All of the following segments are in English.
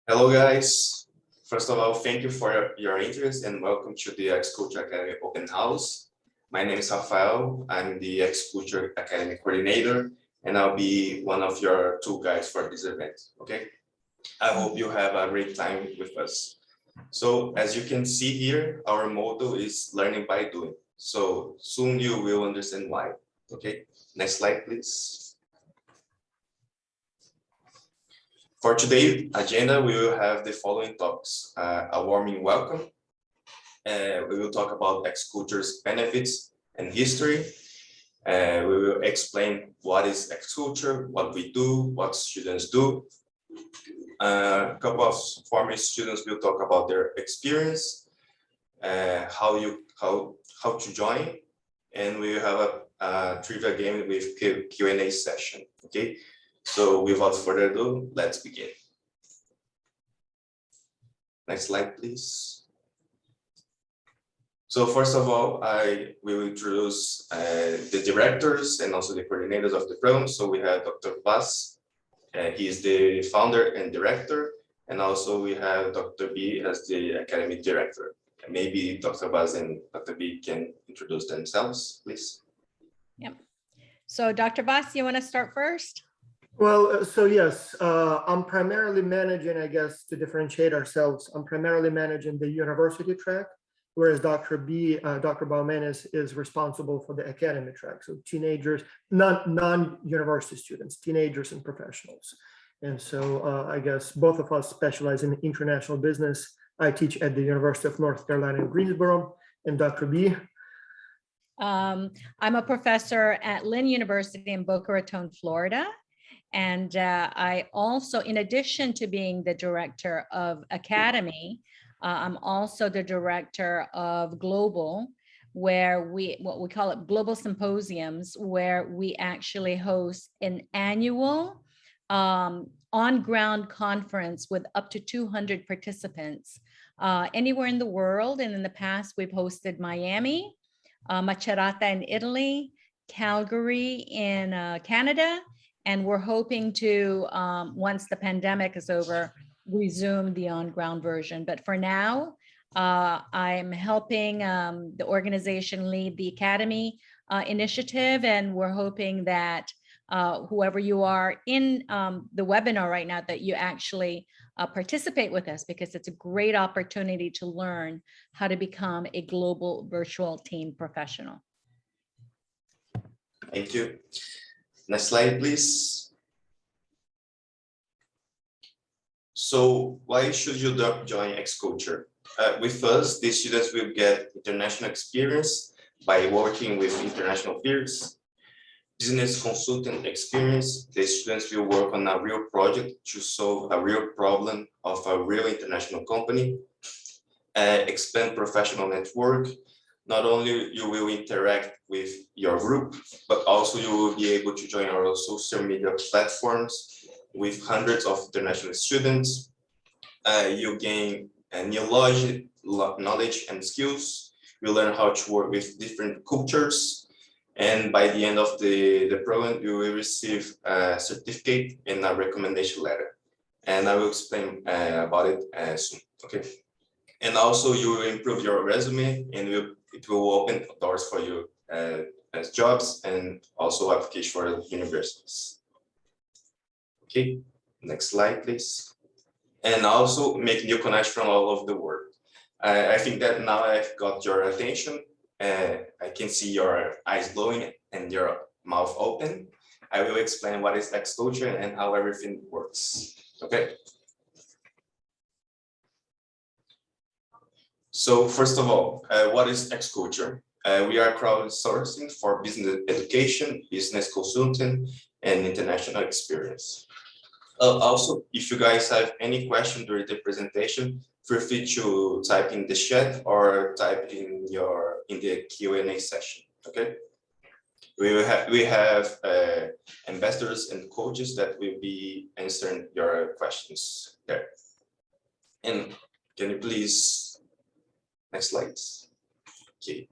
Hello, guys. First of all, thank you for your interest and welcome to the X-Culture Academy Open House. My name is Rafael. I'm the X-Culture Academy Coordinator, and I'll be one of your tour guides for this event, okay? I hope you have a great time with us. So as you can see here, our motto is learning by doing. So soon you will understand why, okay? Next slide, please. For today's agenda, we will have the following topics: a warming welcome. We will talk about X-Culture's benefits and history. We will explain what is X-Culture, what we do, what students do. A couple of former students will talk about their experience, how to join, and we will have a trivia game with Q&A session. Okay. So without further ado, let's begin. Next slide, please. So first of all, I will introduce the directors and also the coordinators of the program. So we have Dr. Bas, he is the founder and director, and also we have Dr. B as the academic director. And maybe Dr. Bas and Dr. B can introduce themselves, please. Yep. So Dr. Bas, you want to start first? Well, so yes, I'm primarily managing, I guess, to differentiate ourselves, I'm primarily managing the university track, whereas Dr. Baumanis is responsible for the academy track. So teenagers, non-university students, teenagers and professionals. And so I guess both of us specialize in international business. I teach at the University of North Carolina in Greensboro, and Dr. B. I'm a professor at Lynn University in Boca Raton, Florida. And I also, in addition to being the director of Academy, I'm also the director of Global, where what we call it Global Symposiums, where we actually host an annual on-ground conference with up to 200 participants anywhere in the world. And in the past, we've hosted Miami, Macerata in Italy, Calgary in Canada, and we're hoping to, once the pandemic is over, resume the on-ground version. But for now, I'm helping the organization lead the Academy initiative, and we're hoping that whoever you are in the webinar right now, that you actually participate with us, because it's a great opportunity to learn how to become a global virtual team professional. Thank you. Next slide, please. So why should you join X-Culture? With us, the students will get international experience by working with international peers, business consultant experience. The students will work on a real project to solve a real problem of a real international company, expand professional network. Not only you will interact with your group, but also you will be able to join our social media platforms with hundreds of international students. You gain new knowledge and skills. You learn how to work with different cultures. And by the end of the program, you will receive a certificate and a recommendation letter. And I will explain about it soon, okay? And also you will improve your resume, and it will open doors for you as jobs and also application for universities. Okay, next slide, please. And also make new connections from all over the world. I think that now I've got your attention. I can see your eyes glowing and your mouth open. I will explain what is X-Culture and how everything works. Okay. So first of all, what is X-Culture? We are crowdsourcing for business education, business consulting, and international experience. Also, if you guys have any question during the presentation, feel free to type in the chat or type in the Q&A session. Okay. We have ambassadors and coaches that will be answering your questions there. And can you please, next slides. Okay.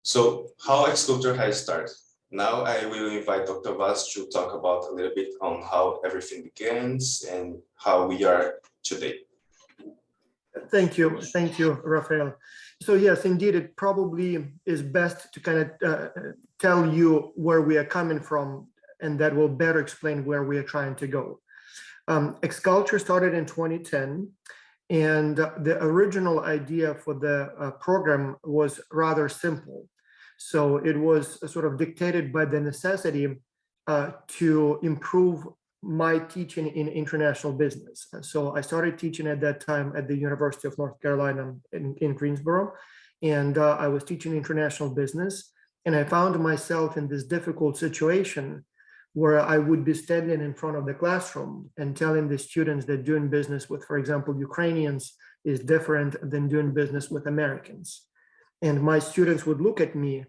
So how X-Culture has started? Now I will invite Dr. Vaz to talk about a little bit on how everything begins and how we are today. Thank you, Rafael. So yes, indeed, it probably is best to kind of tell you where we are coming from, and that will better explain where we are trying to go. Xculture started in 2010, and the original idea for the program was rather simple. So it was sort of dictated by the necessity to improve my teaching in international business. So I started teaching at that time at the University of North Carolina in Greensboro, and I was teaching international business. And I found myself in this difficult situation where I would be standing in front of the classroom and telling the students that doing business with, for example, Ukrainians is different than doing business with Americans. And my students would look at me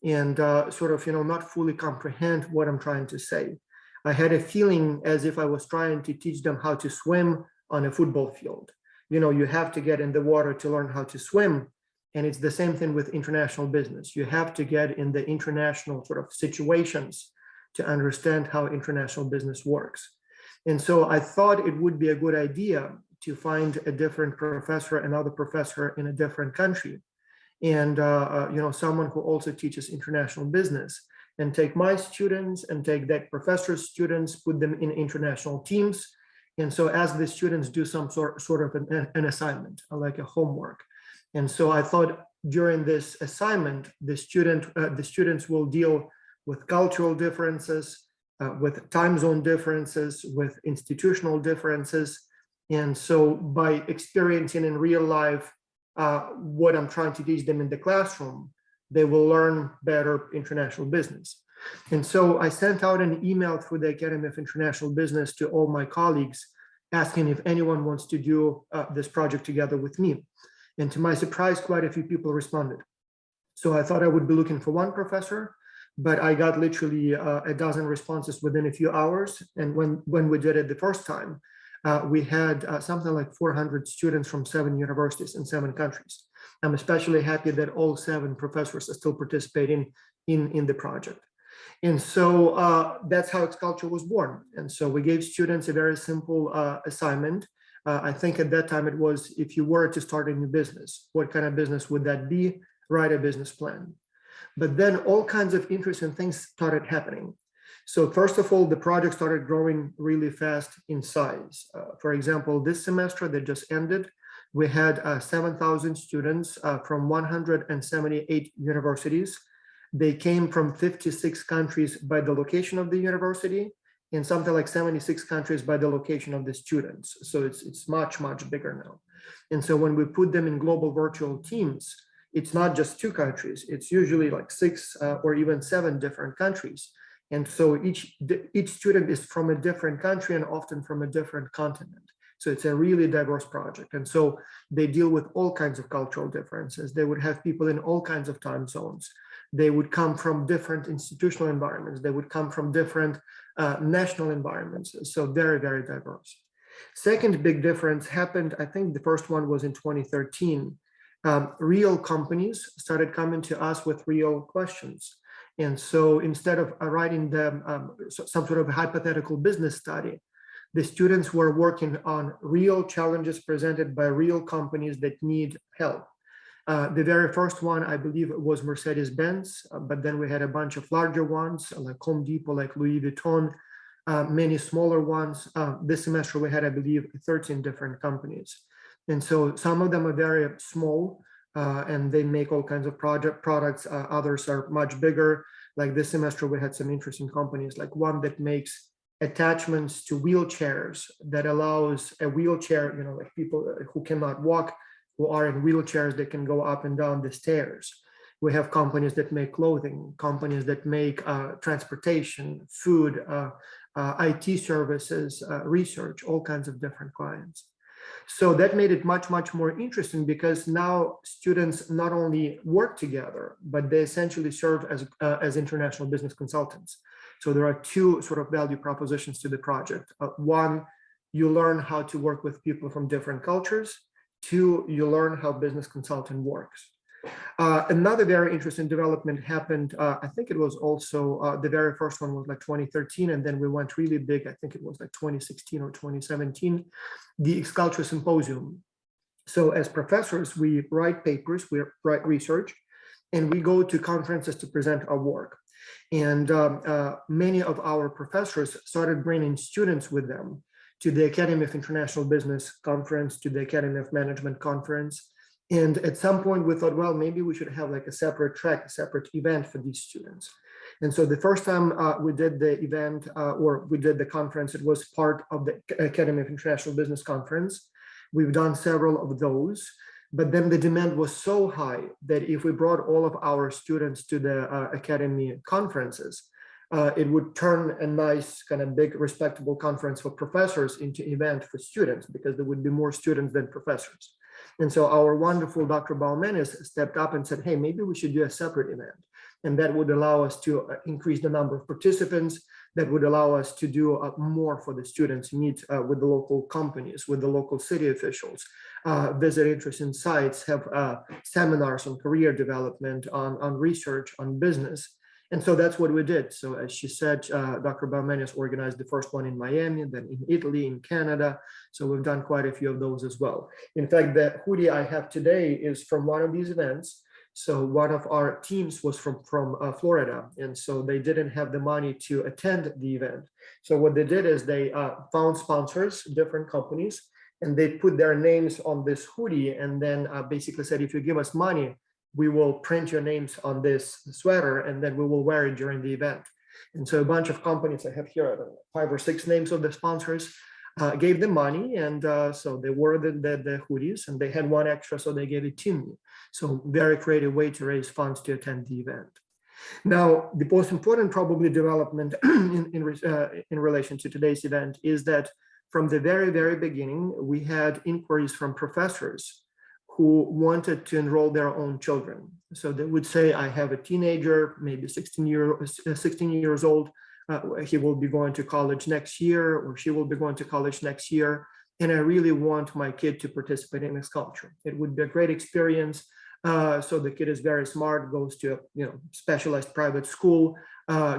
and sort of, not fully comprehend what I'm trying to say. I had a feeling as if I was trying to teach them how to swim on a football field. You have to get in the water to learn how to swim. And it's the same thing with international business. You have to get in the international sort of situations to understand how international business works. And so I thought it would be a good idea to find a different professor, another professor in a different country, and someone who also teaches international business, and take my students and take that professor's students, put them in international teams. And so as the students do some sort of an assignment, like a homework. And so I thought during this assignment, the students will deal with cultural differences, with time zone differences, with institutional differences. And so by experiencing in real life what I'm trying to teach them in the classroom, they will learn better international business. And so I sent out an email through the Academy of International Business to all my colleagues, asking if anyone wants to do this project together with me. And to my surprise, quite a few people responded. So I thought I would be looking for one professor, but I got literally a dozen responses within a few hours. And when we did it the first time, we had something like 400 students from 7 universities in 7 countries. I'm especially happy that all 7 professors are still participating in the project. And so that's how Xculture was born. And so we gave students a very simple assignment. I think at that time it was, if you were to start a new business, what kind of business would that be? Write a business plan. But then all kinds of interesting things started happening. So first of all, the project started growing really fast in size. For example, this semester that just ended, we had 7,000 students from 178 universities. They came from 56 countries by the location of the university, and something like 76 countries by the location of the students. So it's much, much bigger now. And so when we put them in global virtual teams, it's not just 2 countries, it's usually like 6 or even 7 different countries. And so each student is from a different country and often from a different continent. So it's a really diverse project. And so they deal with all kinds of cultural differences. They would have people in all kinds of time zones. They would come from different institutional environments. They would come from different national environments. So very, very diverse. Second big difference happened, I think the first one was in 2013. Real companies started coming to us with real questions. And so instead of writing them some sort of hypothetical business study, the students were working on real challenges presented by real companies that need help. The very first one, I believe, was Mercedes-Benz, but then we had a bunch of larger ones like Home Depot, like Louis Vuitton, many smaller ones. This semester we had, I believe, 13 different companies. And so some of them are very small and they make all kinds of products. Others are much bigger. Like this semester, we had some interesting companies, like one that makes attachments to wheelchairs that allows a wheelchair, like people who cannot walk, who are in wheelchairs, they can go up and down the stairs. We have companies that make clothing, companies that make transportation, food, IT services, research, all kinds of different clients. So that made it much, much more interesting because now students not only work together, but they essentially serve as international business consultants. So there are 2 sort of value propositions to the project. One, you learn how to work with people from different cultures. 2, you learn how business consulting works. Another very interesting development happened. I think it was also the very first one was like 2013, and then we went really big. I think it was like 2016 or 2017, the Culture Symposium. So as professors, we write papers, we write research, and we go to conferences to present our work. And many of our professors started bringing students with them to the Academy of International Business conference, to the Academy of Management conference. And at some point we thought, well, maybe we should have like a separate track, a separate event for these students. And so the first time we did the event or we did the conference, it was part of the Academy of International Business conference. We've done several of those, but then the demand was so high that if we brought all of our students to the Academy conferences, it would turn a nice kind of big respectable conference for professors into event for students, because there would be more students than professors. And so our wonderful Dr. Baumenis stepped up and said, hey, maybe we should do a separate event. And that would allow us to increase the number of participants, that would allow us to do more for the students, meet with the local companies, with the local city officials, visit interesting sites, have seminars on career development, on research, on business. And so that's what we did. So as she said, Dr. Baumenis organized the first one in Miami, then in Italy, in Canada. So we've done quite a few of those as well. In fact, the hoodie I have today is from one of these events. So one of our teams was from Florida, and so they didn't have the money to attend the event. So what they did is they found sponsors, different companies, and they put their names on this hoodie, and then basically said, if you give us money, we will print your names on this sweater, and then we will wear it during the event. And so a bunch of companies, I have here, I don't know, 5 or 6 names of the sponsors, gave them money, and so they wore the hoodies, and they had one extra, so they gave it to me. So very creative way to raise funds to attend the event. Now, the most important probably development in relation to today's event is that from the very, very beginning, we had inquiries from professors who wanted to enroll their own children. So they would say, I have a teenager, maybe 16 years old, he will be going to college next year, or she will be going to college next year, and I really want my kid to participate in this culture. It would be a great experience. So the kid is very smart, goes to a specialized private school,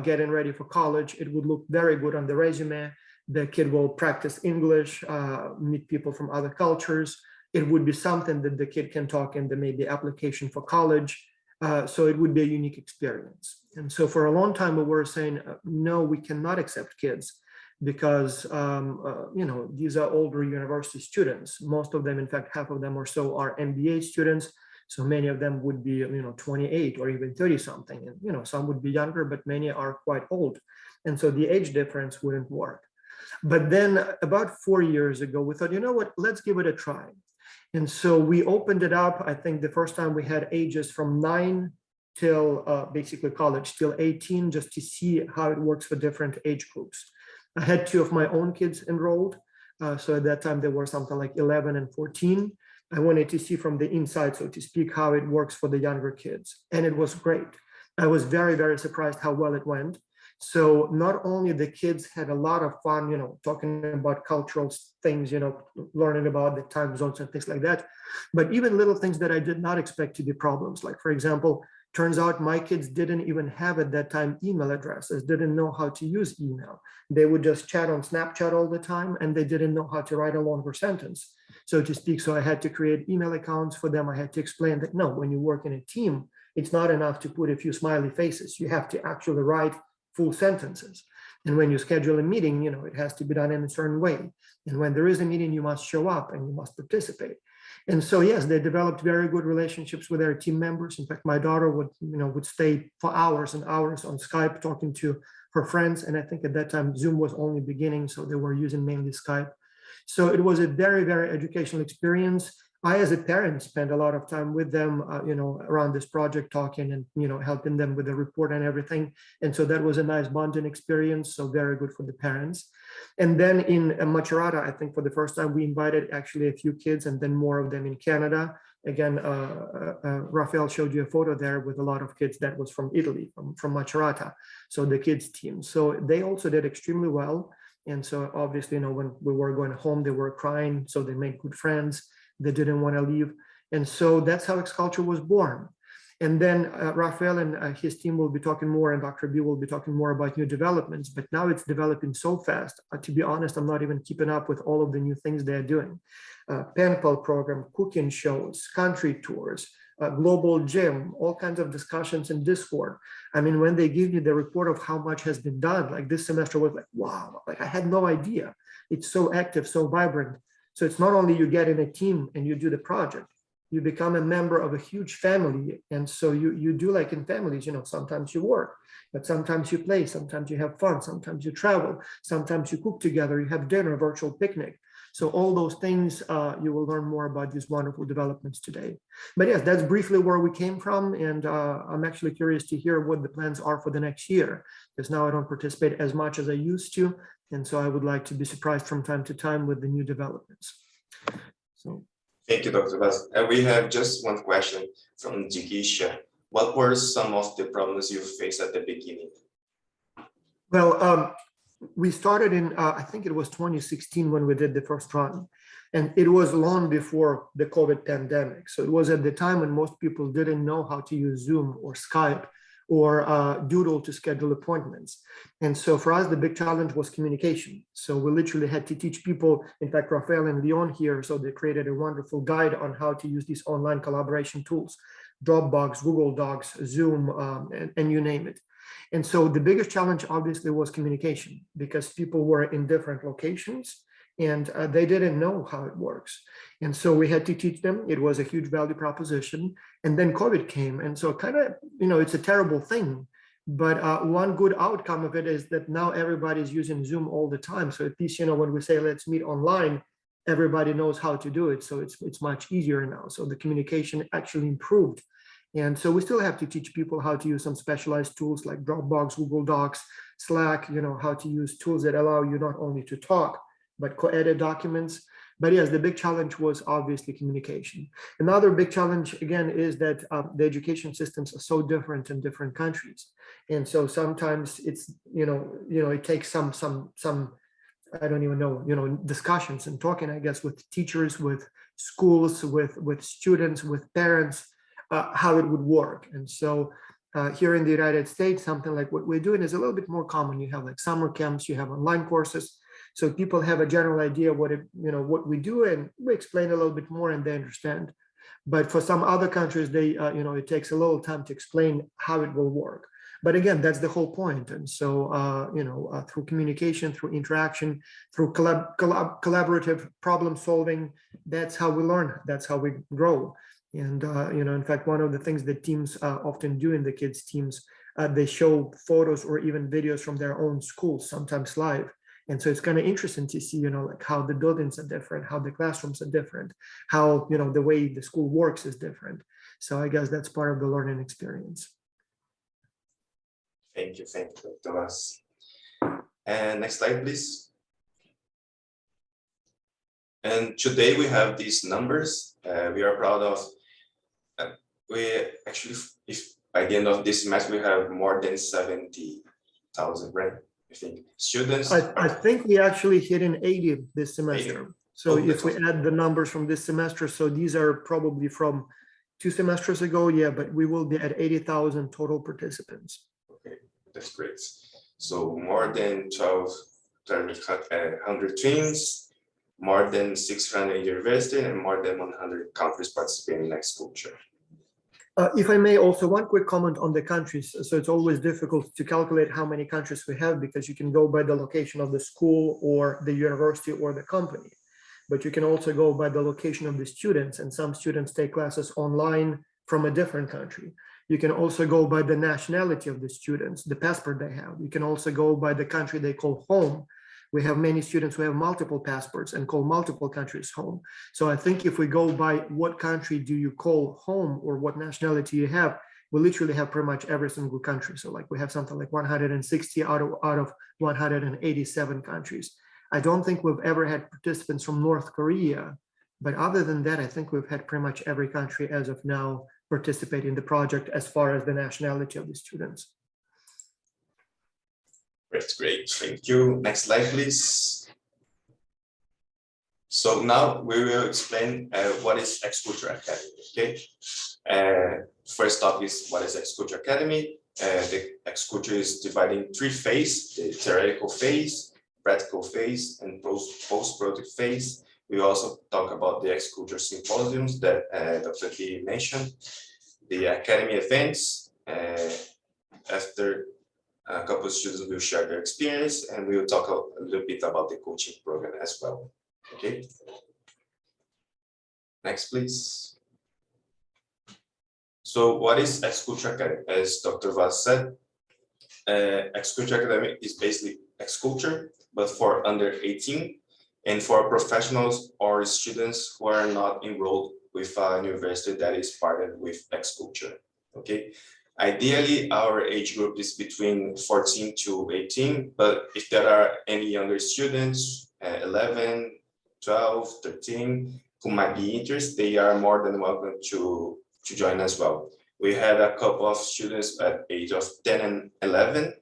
getting ready for college. It would look very good on the resume. The kid will practice English, meet people from other cultures. It would be something that the kid can talk in the maybe application for college. So it would be a unique experience. And so for a long time, we were saying, no, we cannot accept kids because, these are older university students. Most of them, in fact, half of them or so are MBA students. So many of them would be, 28 or even 30 something. And, some would be younger, but many are quite old. And so the age difference wouldn't work. But then about 4 years ago, we thought, you know what, let's give it a try. And so we opened it up. I think the first time we had ages from 9 till basically college, till 18, just to see how it works for different age groups. I had 2 of my own kids enrolled. So at that time, they were something like 11 and 14. I wanted to see from the inside, so to speak, how it works for the younger kids. And it was great. I was very, very surprised how well it went. So not only the kids had a lot of fun, talking about cultural things, learning about the time zones and things like that, but even little things that I did not expect to be problems. Like, for example, turns out my kids didn't even have at that time email addresses, didn't know how to use email. They would just chat on Snapchat all the time, and they didn't know how to write a longer sentence, so to speak. So I had to create email accounts for them. I had to explain that, no, when you work in a team, it's not enough to put a few smiley faces. You have to actually write full sentences. And when you schedule a meeting, it has to be done in a certain way. And when there is a meeting, you must show up and you must participate. And so, yes, they developed very good relationships with their team members. In fact, my daughter would stay for hours and hours on Skype talking to her friends. And I think at that time, Zoom was only beginning, so they were using mainly Skype. So it was a very, very educational experience. I, as a parent, spent a lot of time with them, around this project, talking and, helping them with the report and everything. And so that was a nice bonding experience. So very good for the parents. And then in Macerata, I think for the first time, we invited actually a few kids, and then more of them in Canada. Again, Raphael showed you a photo there with a lot of kids that was from Italy, from Macerata. So the kids team. So they also did extremely well. And so obviously, when we were going home, they were crying. So they made good friends. They didn't want to leave. And so that's how X-Culture was born. And then Rafael and his team will be talking more, and Dr. B will be talking more about new developments, but now it's developing so fast. To be honest, I'm not even keeping up with all of the new things they're doing. Pen pal program, cooking shows, country tours, global gym, all kinds of discussions in Discord. I mean, when they give me the report of how much has been done, like this semester was like, wow, like I had no idea. It's so active, so vibrant. So it's not only you get in a team and you do the project, you become a member of a huge family. And so you do like in families, you know, sometimes you work, but sometimes you play, sometimes you have fun, sometimes you travel, sometimes you cook together, you have dinner, virtual picnic. So all those things, you will learn more about these wonderful developments today. But yes, that's briefly where we came from. And I'm actually curious to hear what the plans are for the next year, because now I don't participate as much as I used to. And so I would like to be surprised from time to time with the new developments. So. Thank you, Dr. Vaz. And we have just one question from Jigisha. What were some of the problems you faced at the beginning? Well, we started in, I think it was 2016 when we did the first run. And it was long before the COVID pandemic. So it was at the time when most people didn't know how to use Zoom or Skype or Doodle to schedule appointments. And so for us, the big challenge was communication. So we literally had to teach people, in fact, Rafael and Leon here, so they created a wonderful guide on how to use these online collaboration tools, Dropbox, Google Docs, Zoom, and you name it. And so the biggest challenge obviously was communication, because people were in different locations and they didn't know how it works. And so we had to teach them. It was a huge value proposition. And then COVID came. And so kind of, you know, it's a terrible thing. But one good outcome of it is that now everybody's using Zoom all the time. So at least, you know, when we say let's meet online, everybody knows how to do it. So it's much easier now. So the communication actually improved. And so we still have to teach people how to use some specialized tools like Dropbox, Google Docs, Slack, you know, how to use tools that allow you not only to talk, but co-edit documents. But yes, the big challenge was obviously communication. Another big challenge, again, is that the education systems are so different in different countries. And so sometimes it's, you know, it takes some, I don't even know, you know, discussions and talking, I guess, with teachers, with schools, with students, with parents, how it would work. And so here in the United States, something like what we're doing is a little bit more common. You have like summer camps, you have online courses. So people have a general idea what it, you know, what we do, and we explain a little bit more and they understand. But for some other countries, they, you know, it takes a little time to explain how it will work. But again, that's the whole point. And so, you know, through communication, through interaction, through collaborative problem solving, that's how we learn. That's how we grow. And, you know, in fact, one of the things that teams often do in the kids' teams, they show photos or even videos from their own schools, sometimes live. And so it's kind of interesting to see, you know, like how the buildings are different, how the classrooms are different, how, you know, the way the school works is different. So I guess that's part of the learning experience. Thank you, Dr. Vaz. And next slide, please. And today we have these numbers. We are proud of. We actually, if by the end of this semester, we have more than 70,000, right? I think students. I think we actually hit an 80 this semester. 80. So Oh, if we add the numbers from this semester, so these are probably from 2 semesters ago, yeah, but we will be at 80,000 total participants. Okay, that's great. So more than 1,200 teams, more than 600 universities, and more than 100 countries participating in X-Culture. If I may, also one quick comment on the countries. So it's always difficult to calculate how many countries we have, because you can go by the location of the school or the university or the company, but you can also go by the location of the students, and some students take classes online from a different country. You can also go by the nationality of the students, the passport they have. You can also go by the country they call home. We have many students who have multiple passports and call multiple countries home. So I think if we go by what country do you call home or what nationality you have, we literally have pretty much every single country. So like we have something like 160 out of 187 countries. I don't think we've ever had participants from North Korea, but other than that, I think we've had pretty much every country as of now participate in the project as far as the nationality of the students. Great, great. Thank you. Next slide, please. So now we will explain what is X-Culture Academy, okay? First topic is what is X-Culture Academy. The X-Culture is divided in three phases: the theoretical phase, practical phase, and post-project phase. We also talk about the X-Culture Symposiums that Dr. P mentioned, the Academy events. After a couple of students will share their experience, and we will talk a little bit about the coaching program as well. Okay. Next, please. So what is X-Culture Academy? As Dr. Vaz said, X-Culture Academy is basically X-Culture, but for under 18 and for professionals or students who are not enrolled with a university that is partnered with X-Culture. Okay. Ideally, our age group is between 14 to 18, but if there are any younger students, 11, 12, 13, who might be interested, they are more than welcome to join as well. We had a couple of students at age of 10 and 11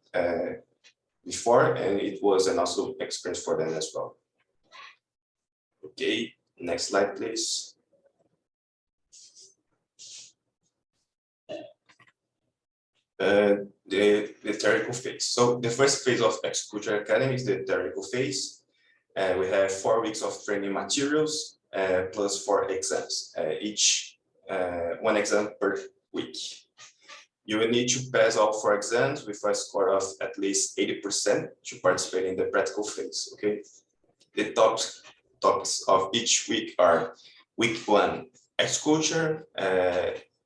before, and it was an awesome experience for them as well. Okay, next slide, please. The theoretical phase. So the first phase of X-Culture Academy is the theoretical phase. We have 4 weeks of training materials plus 4 exams, each 1 exam per week. You will need to pass all 4 exams with a score of at least 80% to participate in the practical phase. Okay. The topics of each week are: week 1, X-Culture.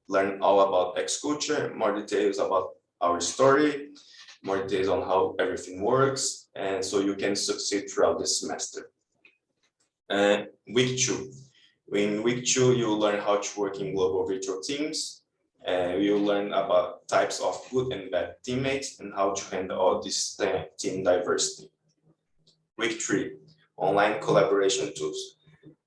Learn all about X-Culture, more details about our story, more details on how everything works, and so you can succeed throughout the semester. Week 2. In week 2, you'll learn how to work in global virtual teams. You'll learn about types of good and bad teammates and how to handle all this team diversity. Week 3, online collaboration tools.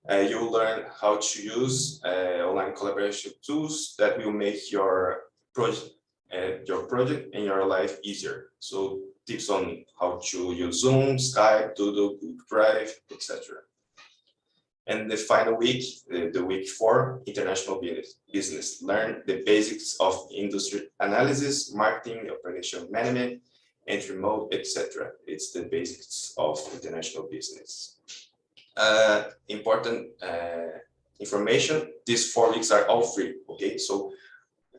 You'll learn how to use online collaboration tools that will make your project and your life easier. So tips on how to use Zoom, Skype, Doodle, Google Drive, etc. And the final week, the week 4, international business. Learn the basics of industry analysis, marketing, operational management, entry mode, etc. It's the basics of international business. Important information: these 4 weeks are all free. Okay, so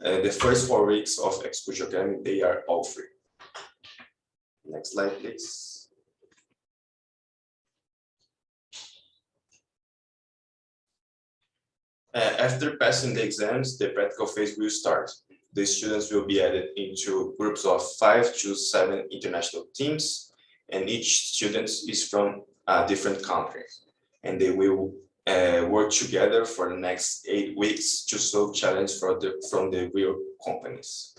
the first 4 weeks of X-Culture Academy, they are all free. Next slide, please. After passing the exams, the practical phase will start. The students will be added into groups of 5 to 7 international teams, and each student is from a different country. And they will work together for the next 8 weeks to solve challenges from the real companies.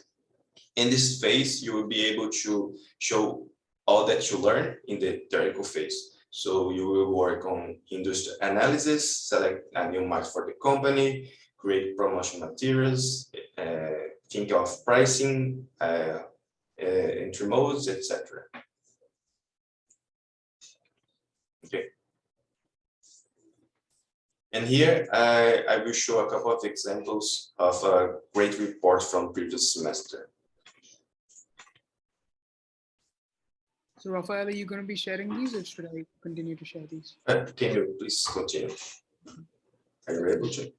In this phase, you will be able to show all that you learn in the theoretical phase. So you will work on industry analysis, select a new market for the company, create promotion materials, think of pricing, entry modes, etc. Okay. And here I will show a couple of examples of great reports from previous semester. So Rafael, are you going to be sharing these, or should I continue to share these? Can you please continue? Are you able to?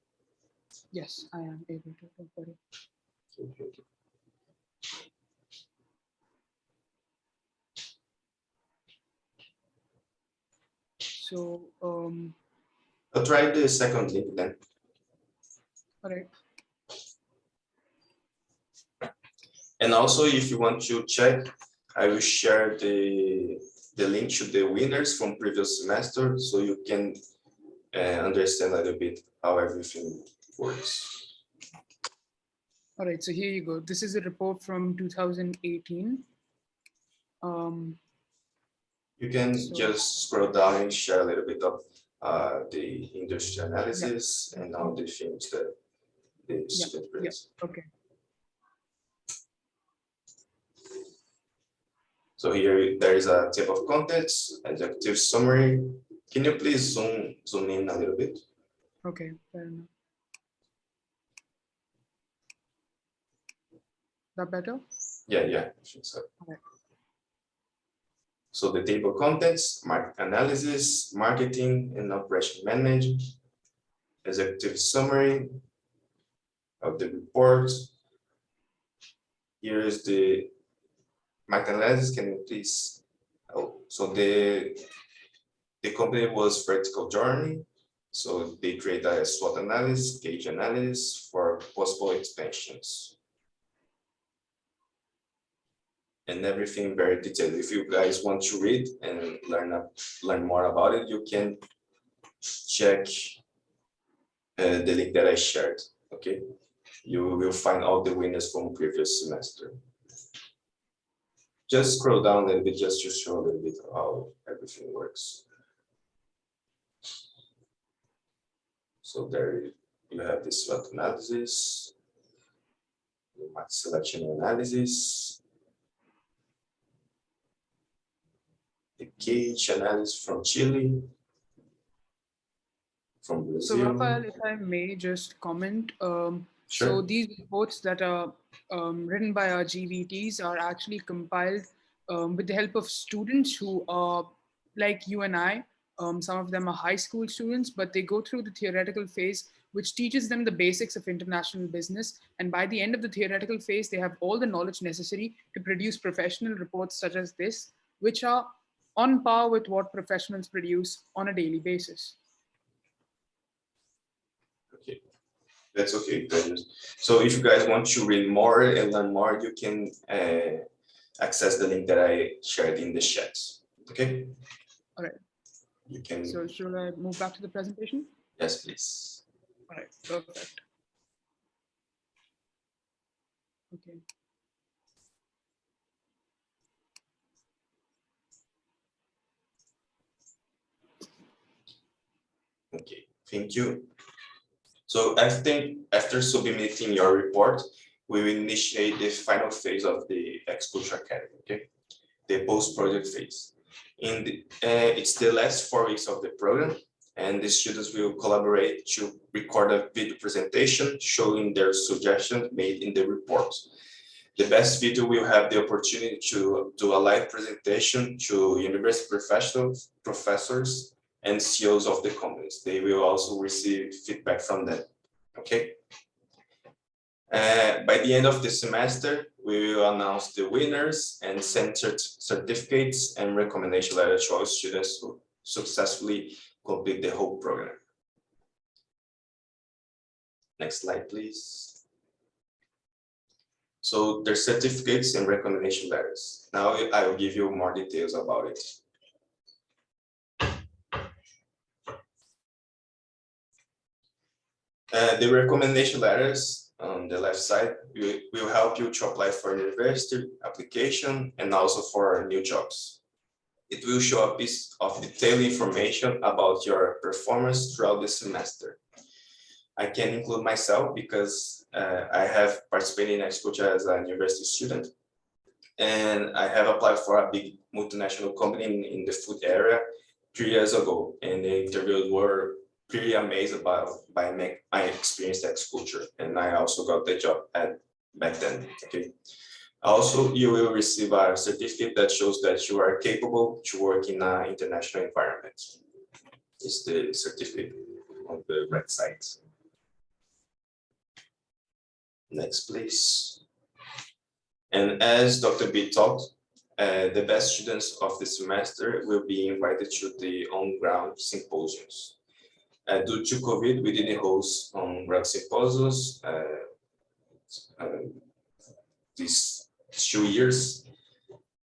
Yes, I am able to. Don't worry. Okay. So, I'll try the second link then. all right. And also, if you want to check, I will share the link to the winners from previous semester, so you can understand a little bit how everything works. All right, so here you go. This is a report from 2018. You can just scroll down and share a little bit of the industry analysis and all the things that the student brings. Okay. So here there is a table of contents, executive summary, Can you please zoom in a little bit? Okay, fair enough. That better? Yeah, I think so. Okay. So the table of contents, market analysis, marketing and operation management, executive summary of the report. Here is the market analysis. Can you please? Oh, so the company was Vertical Journey. So they create a SWOT analysis, case analysis for possible expansions. And everything very detailed. If you guys want to read and learn more about it, you can check the link that I shared. Okay, you will find all the winners from previous semester. Just scroll down a little bit just to show a little bit how everything works. So there you have this SWOT analysis, the market selection analysis, the cage analysis from Chile, from So Brazil. Rafael, if I may just comment, so Sure. these reports that are written by our GVTs are actually compiled with the help of students who are like you and I. Some of them are high school students, but they go through the theoretical phase, which teaches them the basics of international business. And by the end of the theoretical phase, they have all the knowledge necessary to produce professional reports such as this, which are on par with what professionals produce on a daily basis. Okay, that's okay. So if you guys want to read more and learn more, you can access the link that I shared in the chat. Okay. All right. You can. So should I move back to the presentation? Yes, please. All right, perfect. Okay. Okay, thank you. So I think after submitting your report, we will initiate the final phase of the Exposure Academy, okay? The post-project phase. It's the last 4 weeks of the program, and the students will collaborate to record a video presentation showing their suggestions made in the report. The best video will have the opportunity to do a live presentation to university professionals, professors, and CEOs of the companies. They will also receive feedback from them, okay? By the end of the semester, we will announce the winners and send certificates and recommendation letters to our students who successfully complete the whole program. Next slide, please. So there's certificates and recommendation letters. Now I will give you more details about it. The recommendation letters on the left side will help you to apply for university application and also for new jobs. It will show a piece of detailed information about your performance throughout the semester. I can include myself because I have participated in Exposure as a university student, and I have applied for a big multinational company in the food area 3 years ago, and the interviews were pretty amazed by my experience at Exposure, and I also got the job back then. Okay. Also, you will receive a certificate that shows that you are capable to work in an international environment. It's the certificate on the right side. Next, please. And as Dr. B talked, the best students of the semester will be invited to the on-ground symposiums. Due to COVID, we didn't host on-ground symposiums these 2 years,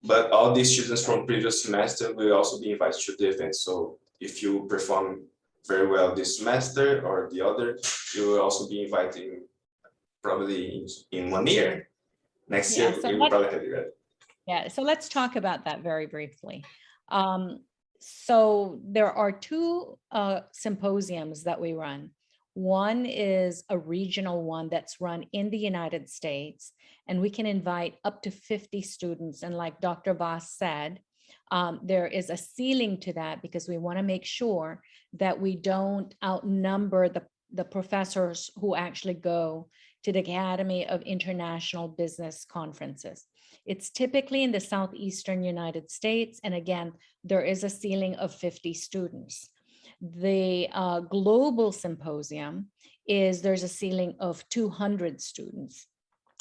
but all these students from previous semester will also be invited to the event. So if you perform very well this semester or the other, you will also be invited probably in 1 year. Next year, so we will probably have you ready. Yeah, so let's talk about that very briefly. So there are 2 symposiums that we run. One is a regional one that's run in the United States, and we can invite up to 50 students. And like Dr. Voss said, There is a ceiling to that because we want to make sure that we don't outnumber the professors who actually go to the Academy of International Business Conferences. It's typically in the Southeastern United States. And again, there is a ceiling of 50 students. The global symposium there's a ceiling of 200 students.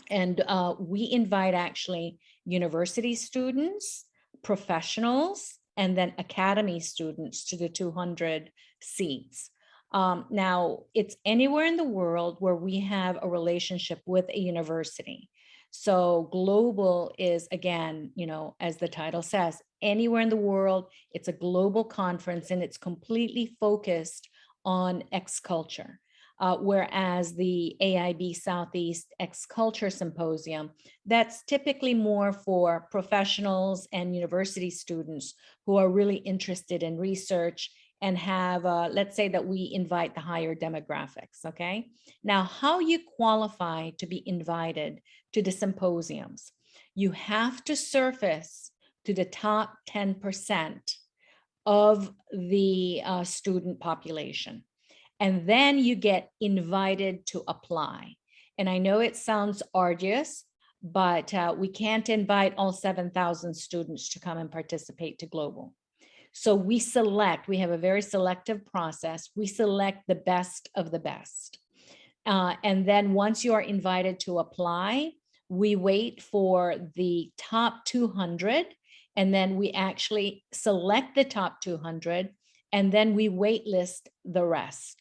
And we invite actually university students, professionals, and then academy students to the 200 seats. Now, it's anywhere in the world where we have a relationship with a university. So global is, again, as the title says, anywhere in the world. It's a global conference and it's completely focused on X culture. Whereas the AIB Southeast X Culture Symposium, that's typically more for professionals and university students who are really interested in research and have, let's say that we invite the higher demographics, okay? Now, how you qualify to be invited to the symposiums, you have to surface to the top 10% of the student population. And then you get invited to apply. And I know it sounds arduous, but we can't invite all 7,000 students to come and participate to global. So we have a very selective process. We select the best of the best. And then once you are invited to apply, we wait for the top 200, and then we actually select the top 200, and then we waitlist the rest.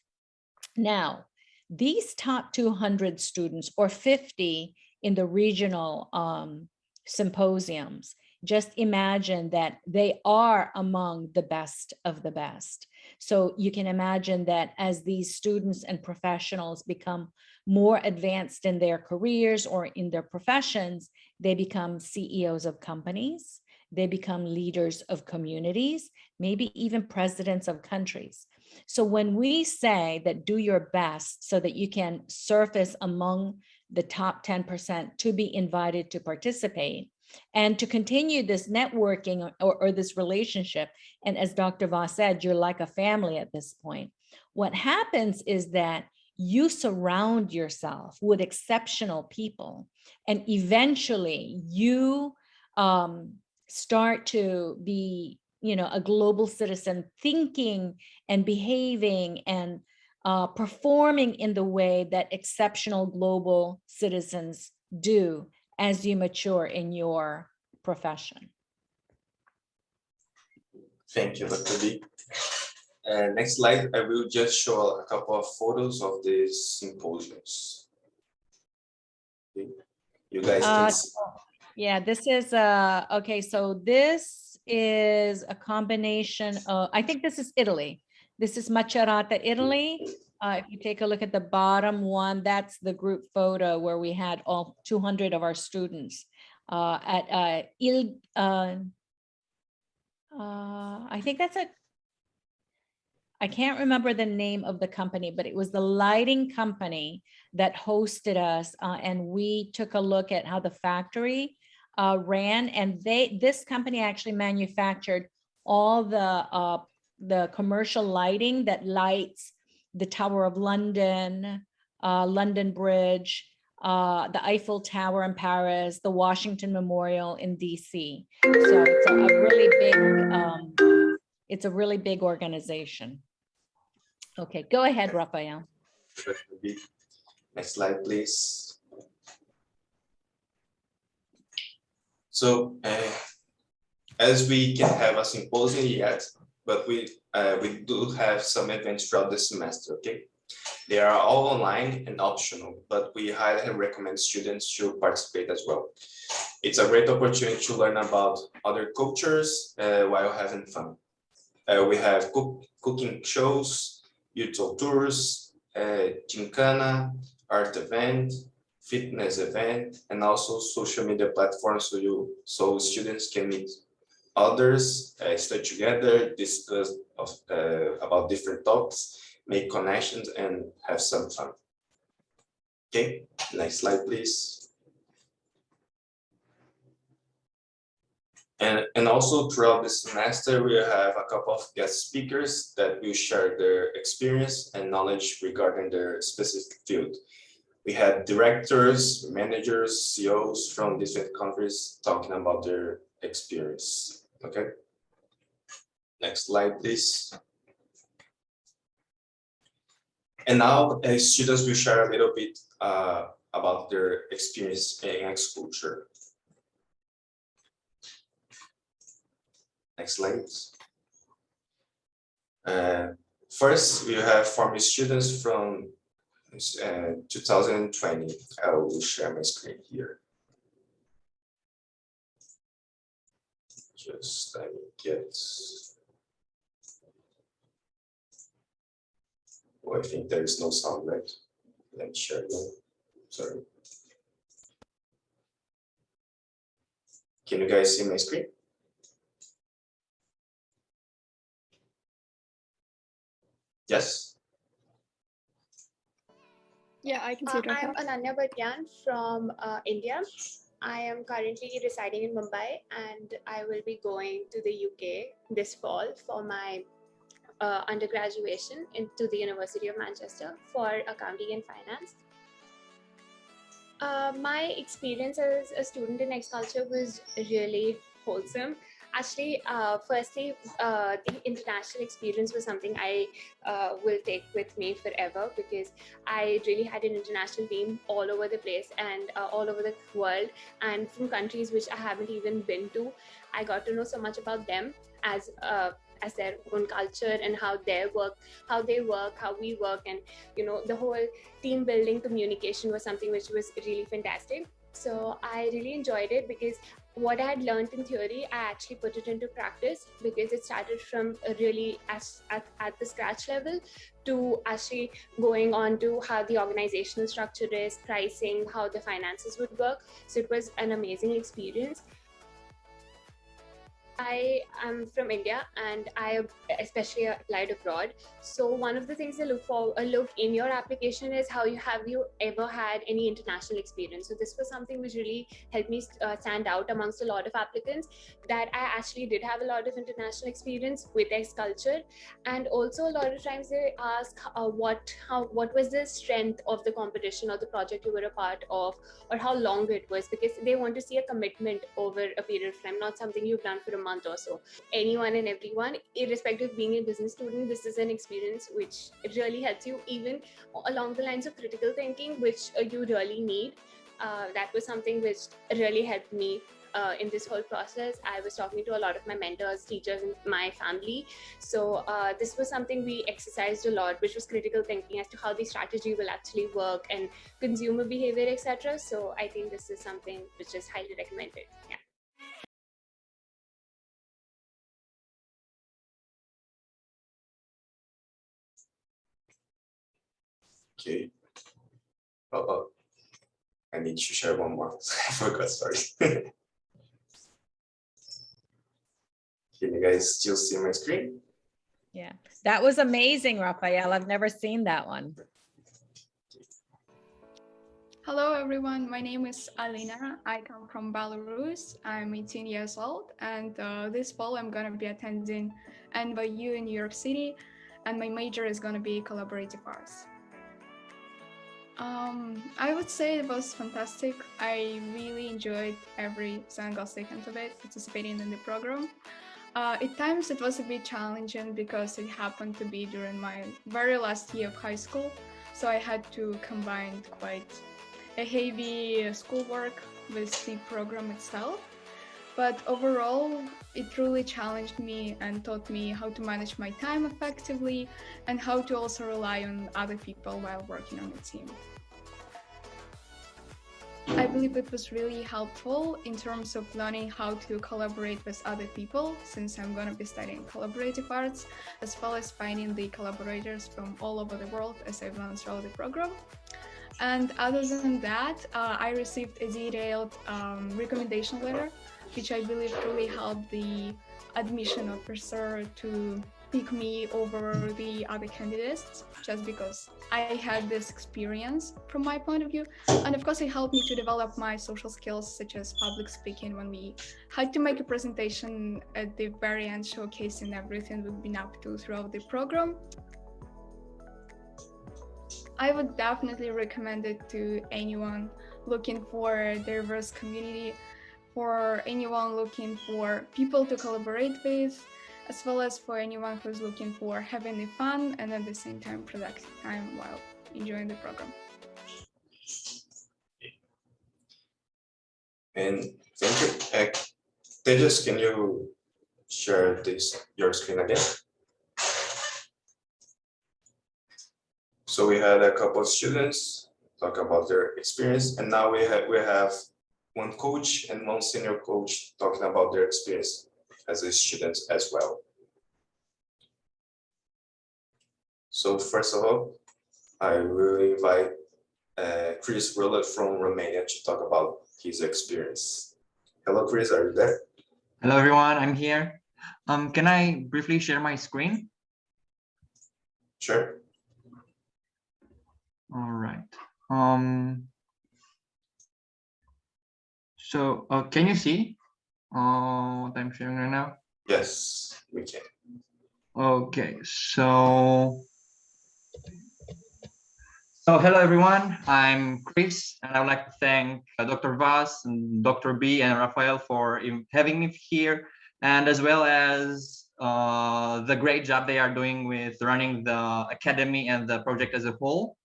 Now, these top 200 students, or 50 in the regional symposiums, just imagine that they are among the best of the best. So you can imagine that as these students and professionals become more advanced in their careers or in their professions, they become CEOs of companies, they become leaders of communities, maybe even presidents of countries. So when we say that do your best so that you can surface among the top 10% to be invited to participate and to continue this networking or this relationship, and as Dr. Voss said, you're like a family at this point. What happens is that you surround yourself with exceptional people, and eventually you start to be a global citizen, thinking and behaving and performing in the way that exceptional global citizens do as you mature in your profession. Thank you, Dr. B. Next slide, I will just show a couple of photos of these symposiums. Okay. You guys can see. Yeah, this is okay. So this is a combination of, I think this is Italy. This is Macerata, Italy. If you take a look at the bottom one, that's the group photo where we had all 200 of our students at I think that's I can't remember the name of the company, but it was the lighting company that hosted us, and we took a look at how the factory ran, and this company actually manufactured all the commercial lighting that lights the Tower of London, London Bridge, the Eiffel Tower in Paris, the Washington Memorial in DC. So it's a really big organization. Okay, go ahead, Rafael. Next slide, please. So, as we can have a symposium yet, but we do have some events throughout the semester, okay? They are all online and optional, but we highly recommend students to participate as well. It's a great opportunity to learn about other cultures while having fun. We have cooking shows, virtual tours, gincana, art event, fitness event, and also social media platforms so students can meet others, stay together, discuss about different topics, make connections, and have some fun. Okay, next slide, please. And also throughout the semester, we have a couple of guest speakers that will share their experience and knowledge regarding their specific field. We had directors, managers, CEOs from different countries talking about their experience. Okay. Next slide, please. And now students will share a little bit about their experience in agriculture. Next slide. First, we have former students from 2020. I will share my screen here. Just let me get. Oh, I think there is no sound, right? Let me share again. Sorry. Can you guys see my screen? Yes. Yeah, I can see it right I'm now. Ananya Bhatyan from India. I am currently residing in Mumbai and I will be going to the UK this fall for my undergraduation into the University of Manchester for accounting and finance. My experience as a student in agriculture was really wholesome. Actually, firstly, the international experience was something I will take with me forever because I really had an international team all over the place and all over the world and from countries which I haven't even been to. I got to know so much about them as their own culture and how they work, how we work, and the whole team building communication was something which was really fantastic. So I really enjoyed it because what I had learned in theory, I actually put it into practice because it started from really at the scratch level to actually going on to how the organizational structure is, pricing, how the finances would work. So it was an amazing experience. I am from India and I especially applied abroad. So one of the things I look in your application is have you ever had any international experience? So this was something which really helped me stand out amongst a lot of applicants, that I actually did have a lot of international experience with agriculture. And also a lot of times they ask what was the strength of the competition or the project you were a part of, or how long it was, because they want to see a commitment over a period of time, not something you've done for a month or so. Anyone and everyone, irrespective of being a business student, this is an experience which really helps you, even along the lines of critical thinking, which you really need. That was something which really helped me in this whole process. I was talking to a lot of my mentors, teachers, and my family. So this was something we exercised a lot, which was critical thinking as to how the strategy will actually work and consumer behavior, etc. So I think this is something which is highly recommended. Yeah. Okay. Oh, I need to share one more. I forgot, sorry. Can you guys still see my screen? Yeah, that was amazing, Rafael. I've never seen that one. Hello, everyone. My name is Alina. I come from Belarus. I'm 18 years old, and this fall I'm going to be attending NYU in New York City, and my major is going to be collaborative arts. I would say it was fantastic. I really enjoyed every single second of it, participating in the program. At times it was a bit challenging because it happened to be during my very last year of high school, so I had to combine quite a heavy schoolwork with the program itself. But overall, it truly challenged me and taught me how to manage my time effectively and how to also rely on other people while working on a team. I believe it was really helpful in terms of learning how to collaborate with other people, since I'm going to be studying collaborative arts, as well as finding the collaborators from all over the world as I've learned throughout the program. And other than that, I received a detailed recommendation letter, which I believe truly helped the admission officer to pick me over the other candidates just because I had this experience from my point of view. And of course, it helped me to develop my social skills, such as public speaking, when we had to make a presentation at the very end, showcasing everything we've been up to throughout the program. I would definitely recommend it to anyone looking for a diverse community, for anyone looking for people to collaborate with, as well as for anyone who's looking for having fun and at the same time productive time while enjoying the program. And thank you. Tejas, can you share your screen again? So we had a couple of students talk about their experience, and now we have one coach and one senior coach talking about their experience as a student as well. So first of all, I will invite Chris Roolart from Romania to talk about his experience. Hello, Chris, are you there? Hello, everyone. I'm here. Can I briefly share my screen? Sure. All right. So can you see what I'm sharing right now? Yes, we can. Okay. So hello, everyone. I'm Chris, and I would like to thank Dr. Vas and Dr. B and Rafael for having me here, and as well as the great job they are doing with running the academy and the project as a whole.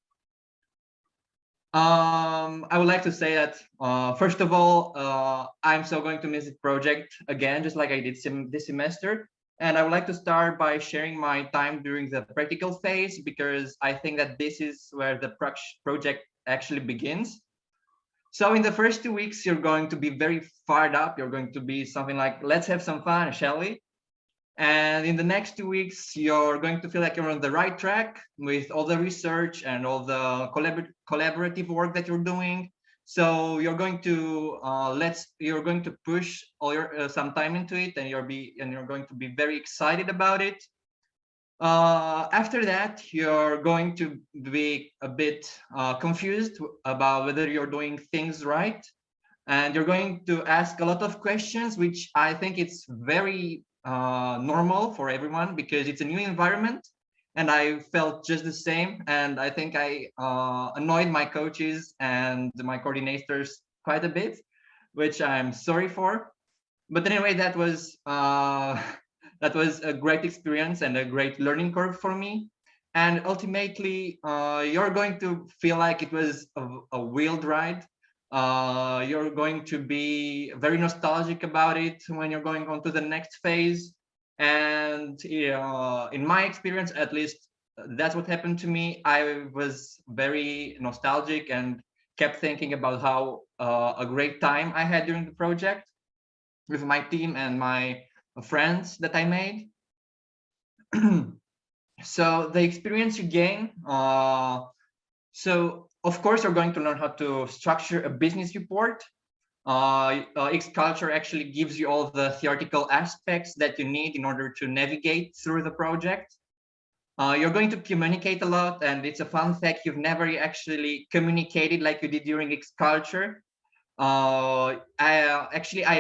I would like to say that, first of all, I'm so going to miss the project again, just like I did this semester. And I would like to start by sharing my time during the practical phase, because I think that this is where the project actually begins. So in the first 2 weeks, you're going to be very fired up. You're going to be something like, let's have some fun, shall we? And in the next 2 weeks, you're going to feel like you're on the right track with all the research and all the collaborative work that you're doing. So you're going to push all your some time into it, and you're going to be very excited about it. After that, you're going to be a bit confused about whether you're doing things right, and you're going to ask a lot of questions, which I think it's very normal for everyone, because it's a new environment, and I felt just the same. And I think I annoyed my coaches and my coordinators quite a bit, which I'm sorry for. But anyway, that was a great experience and a great learning curve for me. And ultimately, you're going to feel like it was a wild ride. You're going to be very nostalgic about it when you're going on to the next phase. And in my experience, at least, that's what happened to me. I was very nostalgic and kept thinking about how a great time I had during the project with my team and my friends that I made. So the experience you gain, so of course you're going to learn how to structure a business report. X-Culture actually gives you all the theoretical aspects that you need in order to navigate through the project. You're going to communicate a lot, and it's a fun fact, you've never actually communicated like you did during X-Culture. I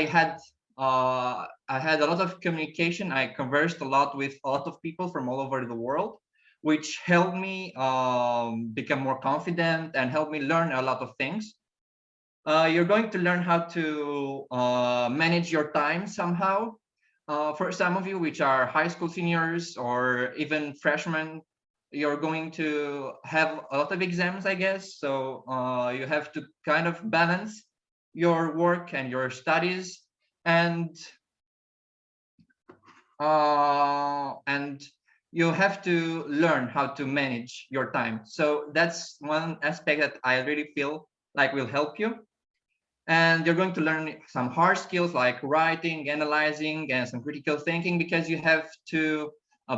had a lot of communication. I conversed a lot with a lot of people from all over the world, which helped me become more confident and helped me learn a lot of things. You're going to learn how to manage your time somehow. For some of you, which are high school seniors or even freshmen, you're going to have a lot of exams, I guess. So you have to kind of balance your work and your studies, and you have to learn how to manage your time. So that's one aspect that I really feel like will help you. And you're going to learn some hard skills like writing, analyzing, and some critical thinking, because you have to